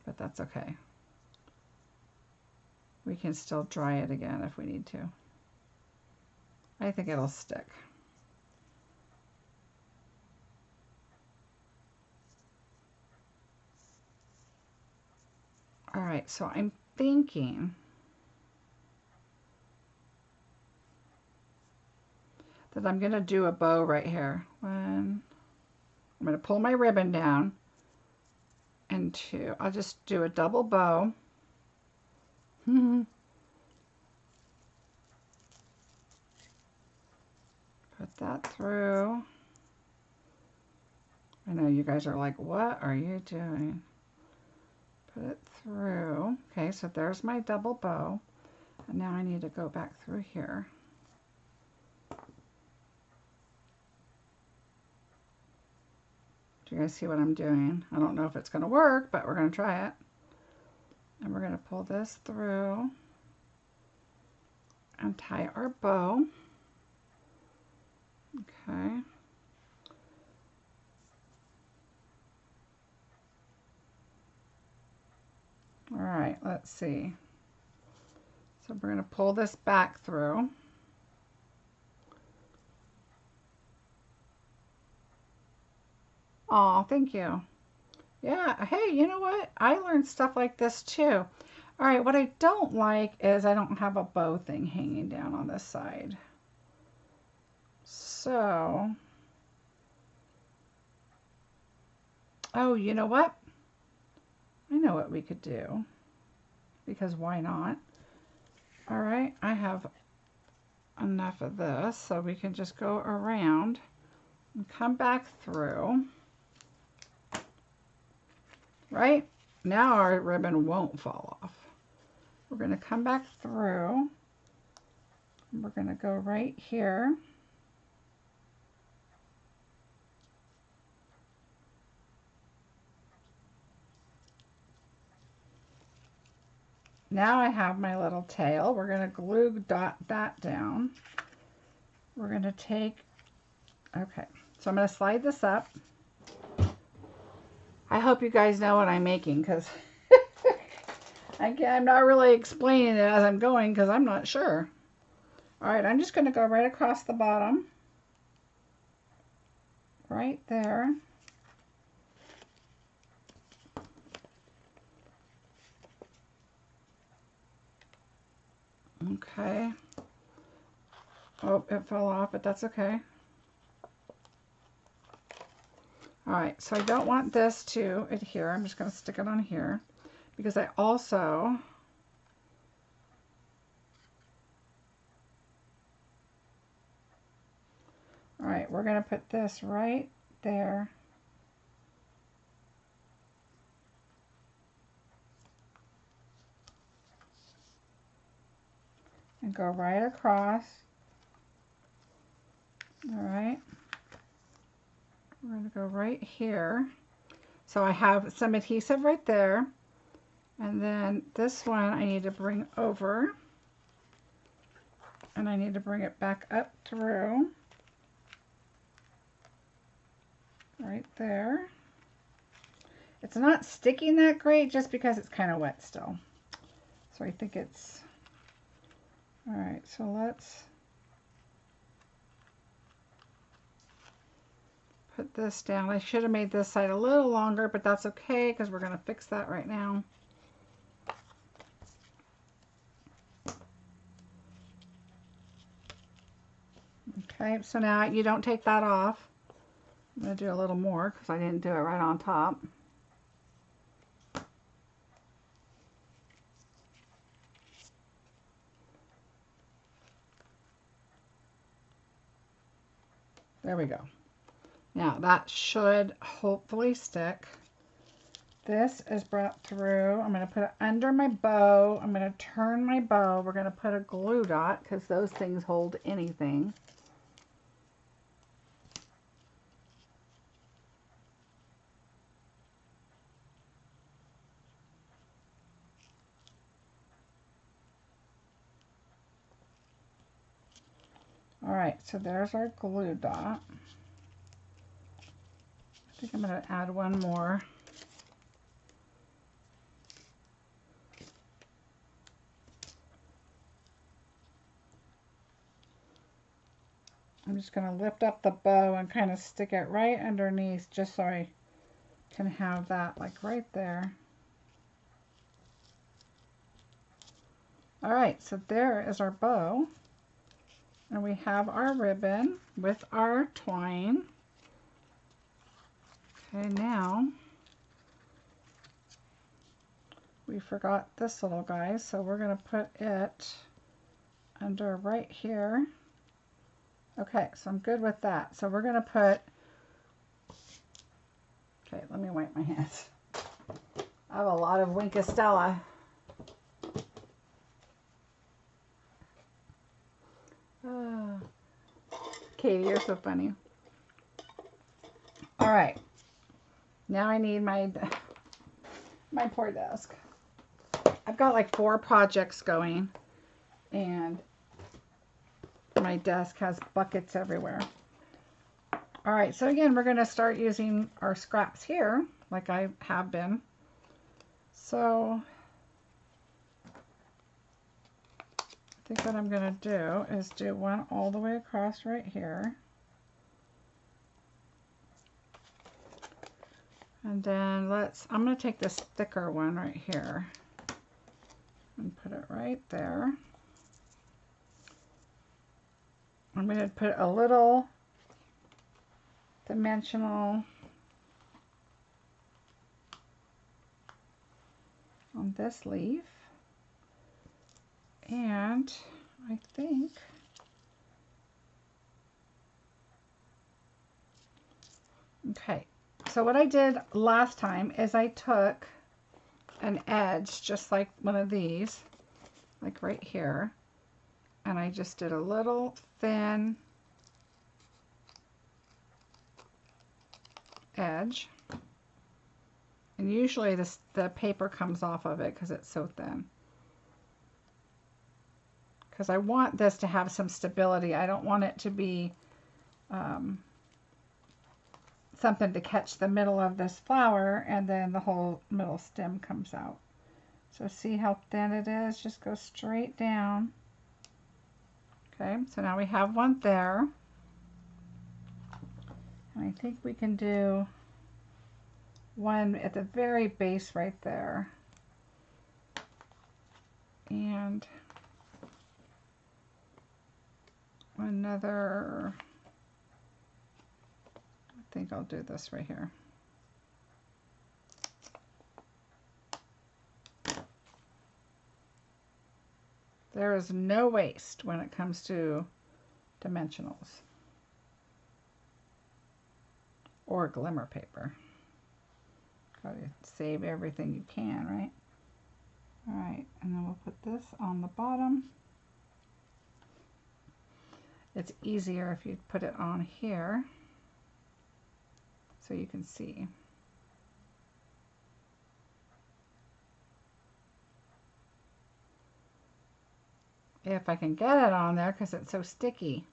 but that's okay. We can still dry it again if we need to. I think it'll stick. All right, so I'm thinking that I'm going to do a bow right here. One, I'm going to pull my ribbon down, and two, I'll just do a double bow. Put that through. I know you guys are like, what are you doing? Put it through. Okay, so there's my double bow. And now I need to go back through here. Do you guys see what I'm doing? I don't know if it's going to work, but we're going to try it. And we're going to pull this through and tie our bow. Okay. All right, let's see. So we're going to pull this back through. Oh, thank you. Yeah, hey, you know what? I learned stuff like this too. All right, what I don't like is I don't have a bow thing hanging down on this side. So, oh, you know what? I know what we could do, because why not? All right, I have enough of this, so we can just go around and come back through. Right? Now our ribbon won't fall off. We're going to come back through. We're going to go right here. Now I have my little tail. We're going to glue that down. We're going to take, okay, so I'm going to slide this up. I hope you guys know what I'm making, because I'm not really explaining it as I'm going because I'm not sure. All right, I'm just going to go right across the bottom. Right there. Okay. Oh, it fell off, but that's okay. All right, so I don't want this to adhere. I'm just going to stick it on here because I also all right, we're going to put this right there. And go right across. All right. We're going to go right here. So I have some adhesive right there. And then this one I need to bring over. And I need to bring it back up through. Right there. It's not sticking that great just because it's kind of wet still. So I think it's... All right, so let's put this down. I should have made this side a little longer, but that's okay because we're going to fix that right now. Okay, so now you don't take that off. I'm going to do a little more because I didn't do it right on top. There we go. Now that should hopefully stick. This is brought through. I'm going to put it under my bow. I'm going to turn my bow. We're going to put a glue dot because those things hold anything. All right, so there's our glue dot. I think I'm going to add one more. I'm just going to lift up the bow and kind of stick it right underneath just so I can have that like right there. All right, so there is our bow. And we have our ribbon with our twine. Okay, now we forgot this little guy, so we're going to put it under right here. Okay, so I'm good with that. So we're going to put, okay, let me wipe my hands. I have a lot of Winkostella. Katie, you're so funny. All right, now I need my poor desk. I've got like 4 projects going, and my desk has buckets everywhere. All right, so again, we're going to start using our scraps here, like I have been. So I think what I'm going to do is do one all the way across right here. And then I'm going to take this thicker one right here and put it right there. I'm going to put a little dimensional on this leaf. And I think okay, so what I did last time is I took an edge just like one of these, like right here, and I just did a little thin edge, and usually the paper comes off of it because it's so thin, because I want this to have some stability. I don't want it to be something to catch the middle of this flower and then the whole middle stem comes out. So see how thin it is? Just go straight down. Okay, so now we have one there. And I think we can do one at the very base right there. And another, I think I'll do this right here. There is no waste when it comes to dimensionals or glimmer paper. Gotta save everything you can, right? All right, and then we'll put this on the bottom. It's easier if you put it on here so you can see. If I can get it on there because it's so sticky.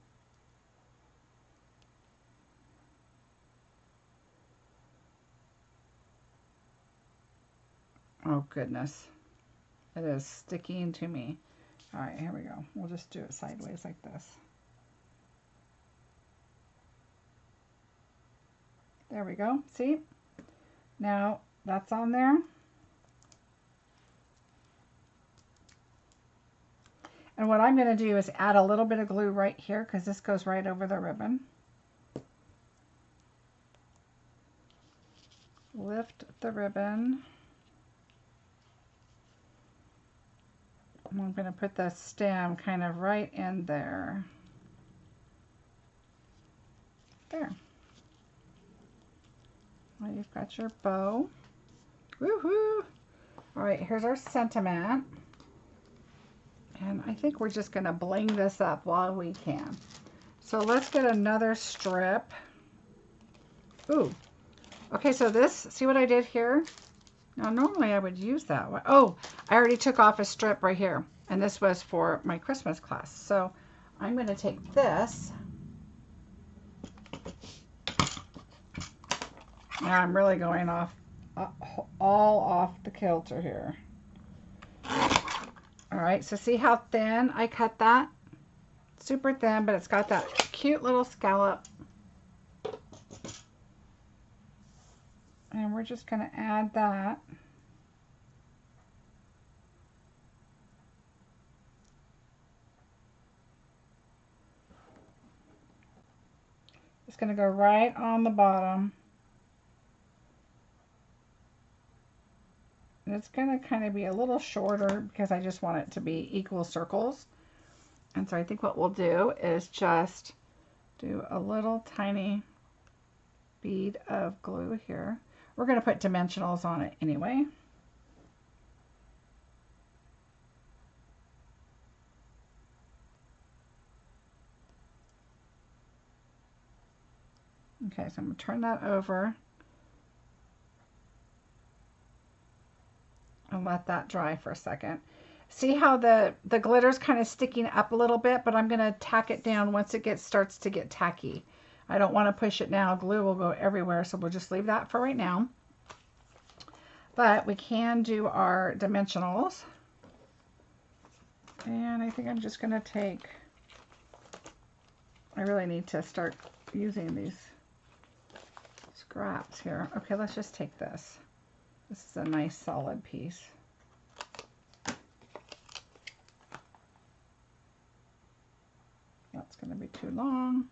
Oh goodness, it is sticking to me. All right, here we go. We'll just do it sideways like this. There we go, see? Now that's on there. And what I'm going to do is add a little bit of glue right here because this goes right over the ribbon. Lift the ribbon. And I'm going to put the stem kind of right in there. There. Well, you've got your bow. Woohoo! All right, here's our sentiment. And I think we're just going to bling this up while we can. So let's get another strip. Ooh. Okay, so this, see what I did here? Now, normally I would use that one. Oh, I already took off a strip right here. And this was for my Christmas class. So I'm going to take this. Now I'm really going off, all off the kilter here. All right, so see how thin I cut that? Super thin, but it's got that cute little scallop. And we're just going to add that. It's going to go right on the bottom. And it's going to kind of be a little shorter because I just want it to be equal circles. And so I think what we'll do is just do a little tiny bead of glue here. We're going to put dimensionals on it anyway. Okay, so I'm going to turn that over and let that dry for a second. See how the glitter's kind of sticking up a little bit, but I'm going to tack it down once it starts to get tacky. I don't want to push it now. Glue will go everywhere, so we'll just leave that for right now. But we can do our dimensionals. And I think I'm just going to take, I really need to start using these scraps here. Okay, let's just take this. This is a nice solid piece. That's going to be too long.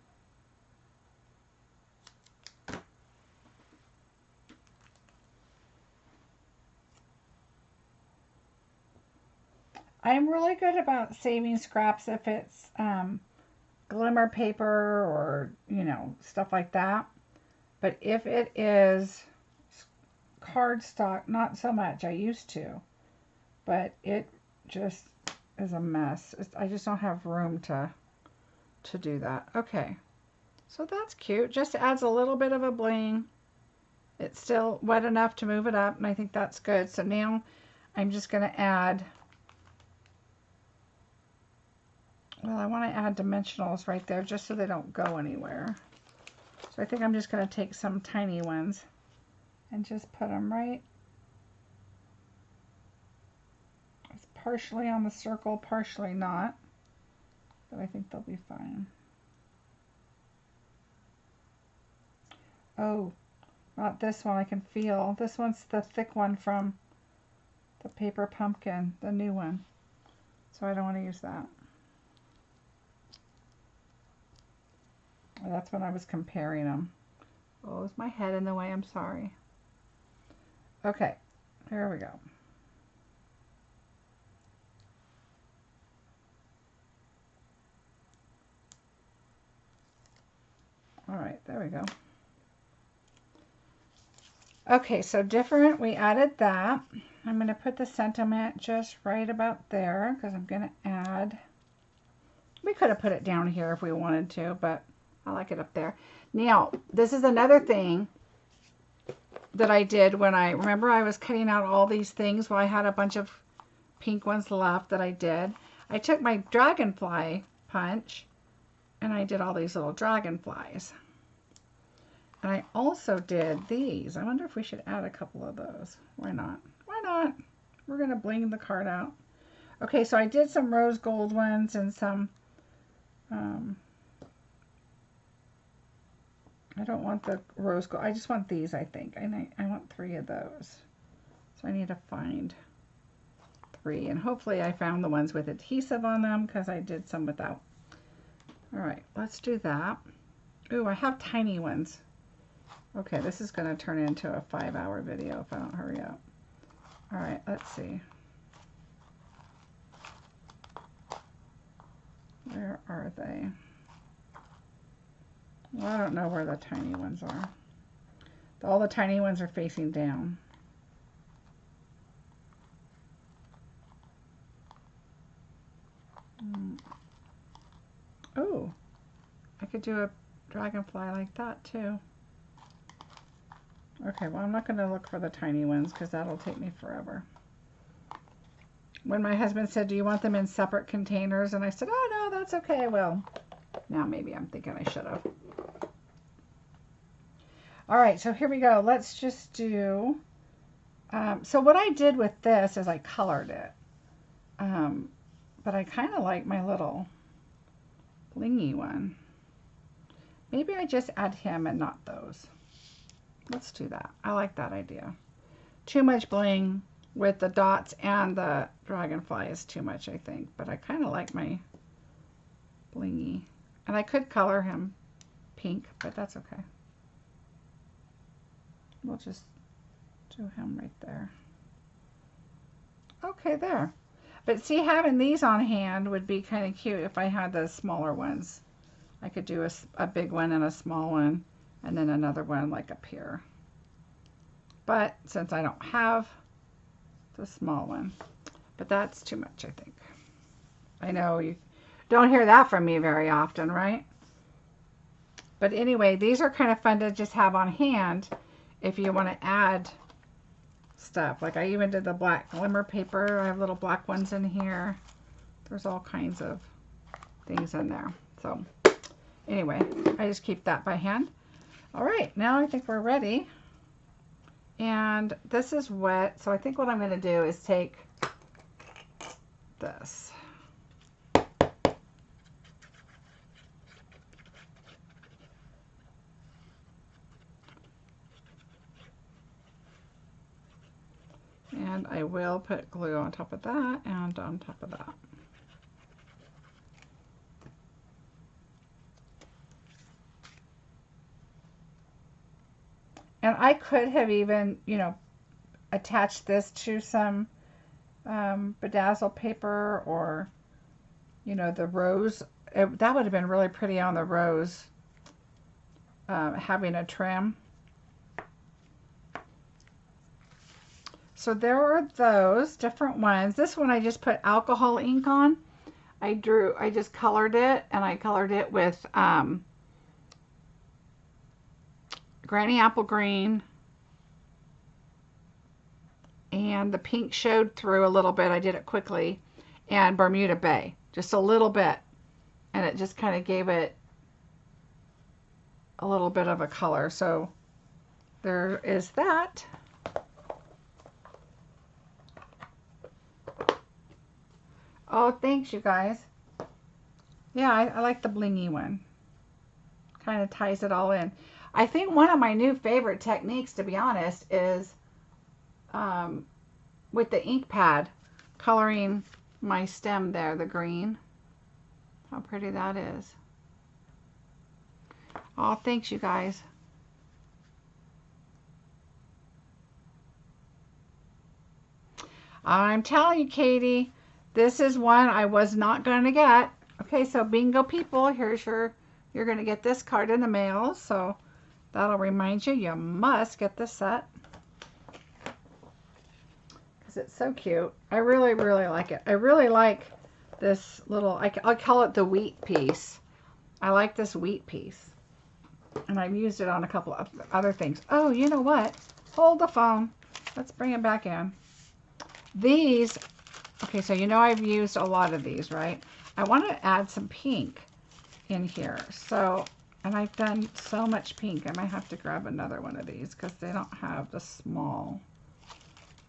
I'm really good about saving scraps if it's glimmer paper or, you know, stuff like that. But if it is cardstock, not so much. I used to. But it just is a mess. I just don't have room to do that. Okay. So that's cute. Just adds a little bit of a bling. It's still wet enough to move it up, and I think that's good. So now I'm just going to add, well, I want to add dimensionals right there just so they don't go anywhere. So I think I'm just going to take some tiny ones and just put them right. It's partially on the circle, partially not, but I think they'll be fine. Oh, not this one. I can feel. This one's the thick one from the paper pumpkin, the new one. So I don't want to use that. That's when I was comparing them. Oh, is my head in the way? I'm sorry. Okay, here we go. All right, there we go. Okay, so different, we added that. I'm going to put the sentiment just right about there because I'm going to add, we could have put it down here if we wanted to, but I like it up there. Now, this is another thing that I did when remember I was cutting out all these things while I had a bunch of pink ones left that I did. I took my dragonfly punch and I did all these little dragonflies. And I also did these. I wonder if we should add a couple of those. Why not? Why not? We're going to bling the card out. Okay, so I did some rose gold ones and some, I don't want the rose gold. I just want these, I think. I want 3 of those. So I need to find 3. And hopefully I found the ones with adhesive on them because I did some without. All right, let's do that. Ooh, I have tiny ones. Okay, this is going to turn into a 5-hour video if I don't hurry up. All right, let's see. Where are they? Well, I don't know where the tiny ones are. All the tiny ones are facing down. Oh, I could do a dragonfly like that too. Okay, well, I'm not going to look for the tiny ones because that'll take me forever. When my husband said, do you want them in separate containers? And I said, oh, no, that's okay. Well, now maybe I'm thinking I should have. All right, so here we go. Let's just do, so what I did with this is I colored it. But I kind of like my little blingy one. Maybe I just add him and not those. Let's do that. I like that idea. Too much bling with the dots and the dragonfly is too much, I think. But I kind of like my blingy. And I could color him pink, but that's okay. We'll just do him right there. Okay, there. But see, having these on hand would be kind of cute if I had the smaller ones. I could do a big one and a small one, and then another one like up here. But since I don't have the small one, but that's too much, I think. I know you don't hear that from me very often, right? But anyway, these are kind of fun to just have on hand if you want to add stuff. Like I even did the black glimmer paper. I have little black ones in here. There's all kinds of things in there. So anyway, I just keep that by hand. All right, now I think we're ready. And this is wet, so I think what I'm going to do is take this. And I will put glue on top of that and on top of that. And I could have even, you know, attached this to some bedazzle paper, or, you know, the rose. That would have been really pretty on the rose, having a trim. So there are those different ones. This one I just put alcohol ink on. I just colored it, and I colored it with Granny Apple Green, and the pink showed through a little bit. I did it quickly, and Bermuda Bay, just a little bit, and it just kind of gave it a little bit of a color. So there is that. Oh, thanks, you guys. Yeah, I like the blingy one. Kind of ties it all in. I think one of my new favorite techniques, to be honest, is with the ink pad, coloring my stem there, the green. How pretty that is. Oh, thanks, you guys. I'm telling you, Katie, this is one I was not going to get. Okay, so bingo people, here's you're going to get this card in the mail. So that'll remind you must get this set. Because it's so cute. I really, really like it. I really like this little, I call it the wheat piece. I like this wheat piece. And I've used it on a couple of other things. Oh, you know what? Hold the phone. Let's bring it back in. These, okay, so you know I've used a lot of these, right? I want to add some pink in here. So, and I've done so much pink. I might have to grab another one of these because they don't have the small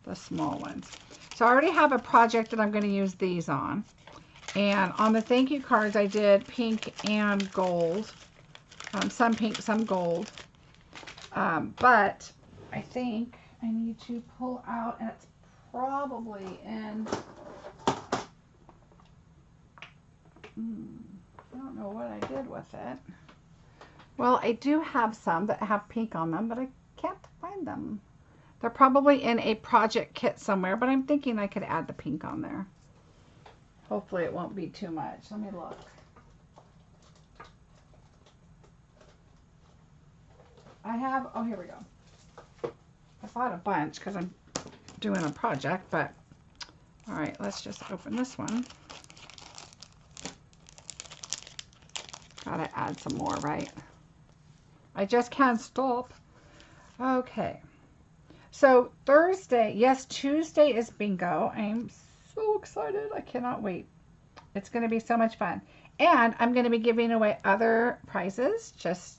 ones. So I already have a project that I'm going to use these on. And on the thank you cards, I did pink and gold. Some pink, some gold. But I think I need to pull out, and it's probably in, I don't know what I did with it. Well, I do have some that have pink on them, but I can't find them. They're probably in a project kit somewhere, but I'm thinking I could add the pink on there. Hopefully it won't be too much. Let me look. I have, oh, here we go. I bought a bunch because I'm doing a project, but all right, let's just open this one. Gotta add some more, right? I just can't stop. Okay. So Thursday, yes, Tuesday is bingo. I'm so excited. I cannot wait. It's going to be so much fun. And I'm going to be giving away other prizes, just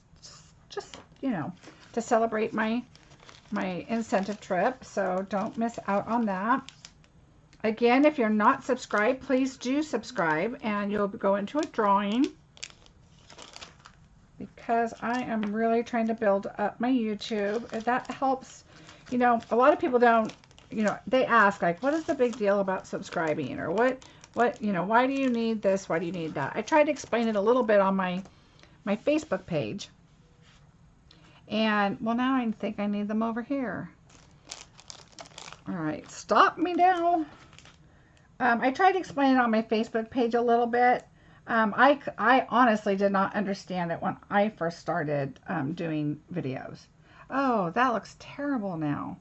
you know, to celebrate my incentive trip. So don't miss out on that. Again, if you're not subscribed, please do subscribe, and you'll go into a drawing, because I am really trying to build up my YouTube. That helps. You know, a lot of people don't, you know, they ask, like, what is the big deal about subscribing? Or what, you know, why do you need this? Why do you need that? I tried to explain it a little bit on my Facebook page. And, well, now I think I need them over here. All right, stop me now. I tried to explain it on my Facebook page a little bit. I honestly did not understand it when I first started doing videos. Oh, that looks terrible now.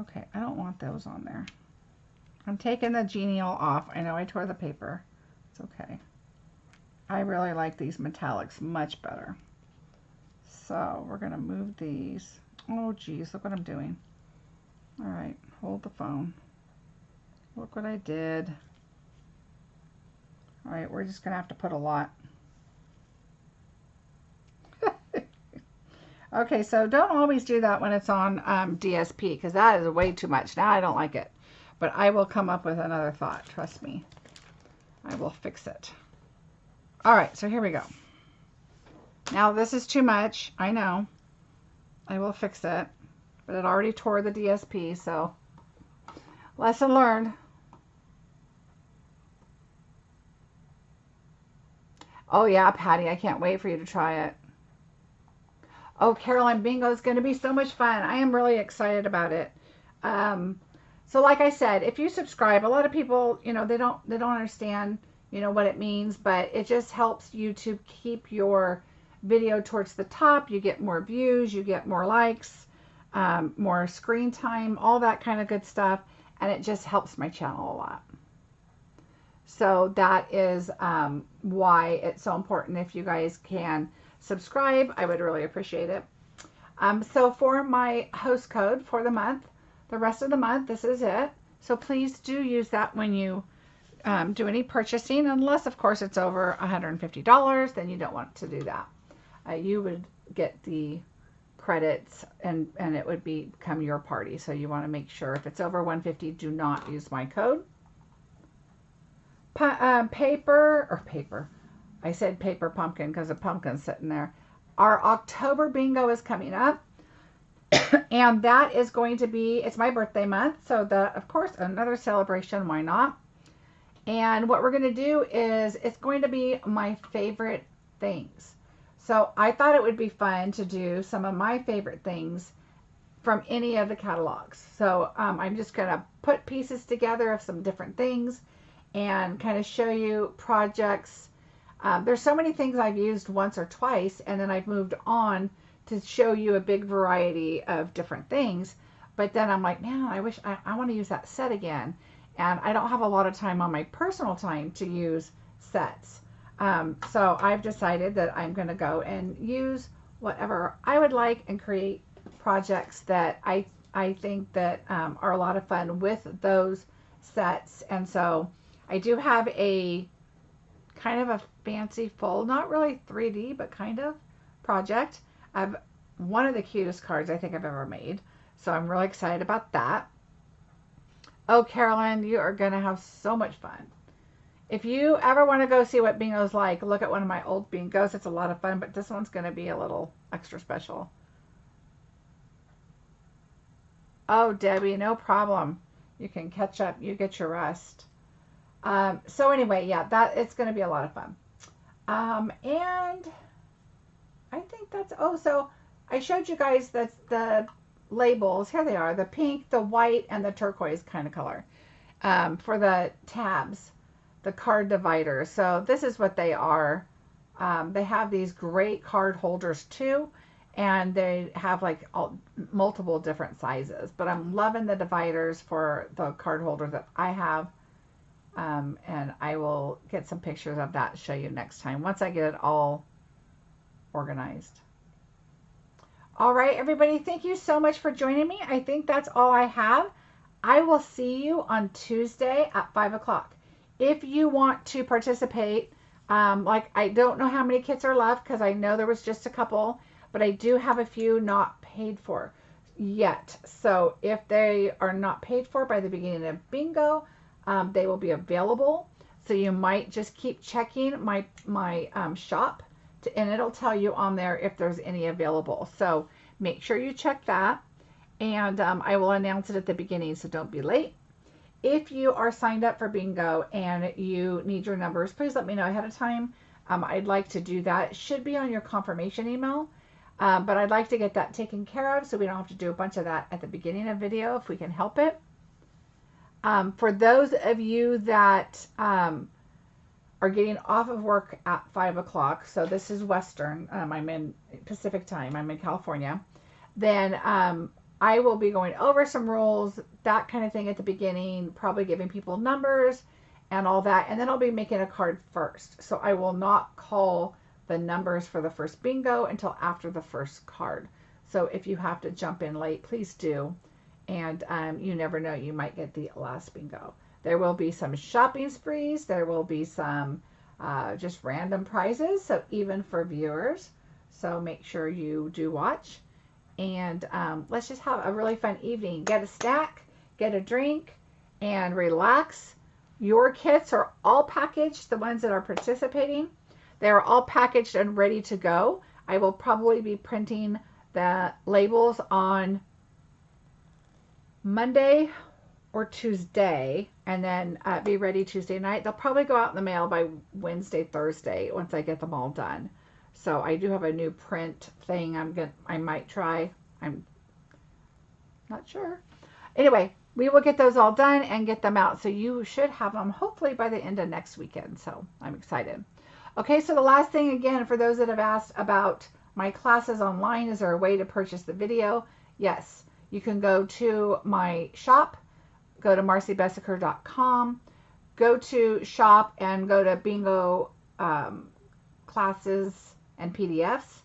Okay, I don't want those on there. I'm taking the genial off. I know I tore the paper. It's okay. I really like these metallics much better. So we're going to move these. Oh, geez, look what I'm doing. All right, hold the phone. Look what I did. All right, we're just going to have to put a lot. Okay, so don't always do that when it's on DSP, because that is way too much. Now I don't like it. But I will come up with another thought. Trust me. I will fix it. All right, so here we go. Now this is too much. I know. I will fix it. But it already tore the DSP, so lesson learned. Oh yeah, Patty, I can't wait for you to try it. Oh, Caroline, bingo is going to be so much fun. I am really excited about it. So like I said, if you subscribe, a lot of people, you know, they don't understand, you know, what it means, but it just helps YouTube keep your video towards the top. You get more views, you get more likes, more screen time, all that kind of good stuff, and it just helps my channel a lot. So that is why it's so important. If you guys can subscribe, I would really appreciate it. So for my host code for the month, the rest of the month, this is it. So please do use that when you do any purchasing, unless of course it's over $150, then you don't want to do that. You would get the credits and it would become your party. So you want to make sure if it's over $150, do not use my code. Paper. I said paper pumpkin because a pumpkin's sitting there. Our October bingo is coming up. And that is going to be, it's my birthday month. So of course, another celebration. Why not? And what we're going to do is, it's going to be my favorite things. So I thought it would be fun to do some of my favorite things from any of the catalogs. So I'm just going to put pieces together of some different things and kind of show you projects. There's so many things I've used once or twice, and then I've moved on to show you a big variety of different things. But then I'm like, man, I wish I want to use that set again. And I don't have a lot of time on my personal time to use sets. So I've decided that I'm going to go and use whatever I would like and create projects that I think that are a lot of fun with those sets. And so I do have a kind of a fancy full, not really 3D, but kind of project. I have one of the cutest cards I think I've ever made. So I'm really excited about that. Oh, Carolyn, you are going to have so much fun. If you ever want to go see what bingo's like, look at one of my old bingos. It's a lot of fun, but this one's going to be a little extra special. Oh, Debbie, no problem. You can catch up. You get your rest. So anyway, yeah, it's going to be a lot of fun. And I think that's, oh, so I showed you guys the labels. Here they are, the pink, the white, and the turquoise kind of color for the tabs, the card dividers. So this is what they are. They have these great card holders too, and they have like multiple different sizes. But I'm loving the dividers for the card holder that I have. And I will get some pictures of that to show you next time once I get it all organized. All right, everybody, thank you so much for joining me. I think that's all I have. I will see you on Tuesday at 5 o'clock. If you want to participate, like I don't know how many kits are left because I know there was just a couple, but I do have a few not paid for yet. So if they are not paid for by the beginning of bingo, they will be available. So you might just keep checking my shop and it'll tell you on there if there's any available. So make sure you check that, and I will announce it at the beginning, so don't be late. If you are signed up for bingo and you need your numbers, please let me know ahead of time. I'd like to do that. It should be on your confirmation email. But I'd like to get that taken care of so we don't have to do a bunch of that at the beginning of the video if we can help it. For those of you that are getting off of work at 5 o'clock, so this is Western, I'm in Pacific time, I'm in California, then I will be going over some rules, that kind of thing at the beginning, probably giving people numbers and all that, and then I'll be making a card first. So I will not call the numbers for the first bingo until after the first card. So if you have to jump in late, please do. And you never know, you might get the last bingo. There will be some shopping sprees. There will be some just random prizes, so even for viewers. So make sure you do watch. And let's just have a really fun evening. Get a snack, get a drink, and relax. Your kits are all packaged, the ones that are participating. They're all packaged and ready to go. I will probably be printing the labels on Monday or Tuesday, and then be ready Tuesday night. They'll probably go out in the mail by Wednesday, Thursday, once I get them all done. So I do have a new print thing I might try. I'm not sure. Anyway, we will get those all done and get them out. So you should have them hopefully by the end of next weekend. So I'm excited. Okay, so the last thing, again, for those that have asked about my classes online, is there a way to purchase the video? Yes. You can go to my shop, go to marciebeseckerdesigns.com, go to shop and go to bingo classes and PDFs,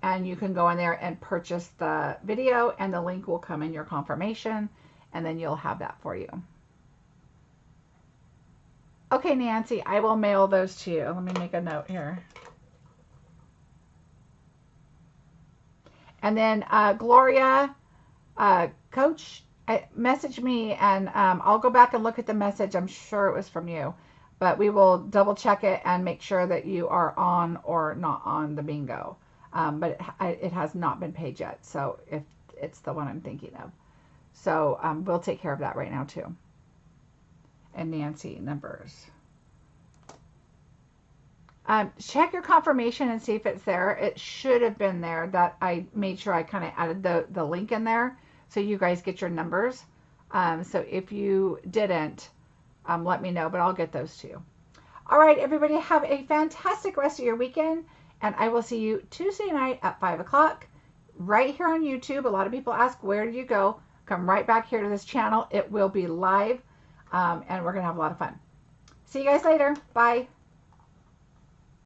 and you can go in there and purchase the video, and the link will come in your confirmation, and then you'll have that for you. Okay, Nancy, I will mail those to you. Let me make a note here. And then Gloria, Coach, message me, and I'll go back and look at the message. I'm sure it was from you, but we will double check it and make sure that you are on or not on the bingo. But it has not been paid yet, so if it's the one I'm thinking of. So we'll take care of that right now too. And Nancy, numbers. Check your confirmation and see if it's there. It should have been there. That I made sure I kind of added the link in there so you guys get your numbers. So if you didn't, let me know, but I'll get those to you. All right, everybody, have a fantastic rest of your weekend, and I will see you Tuesday night at 5 o'clock right here on YouTube. A lot of people ask, where do you go? Come right back here to this channel. It will be live, and we're going to have a lot of fun. See you guys later. Bye.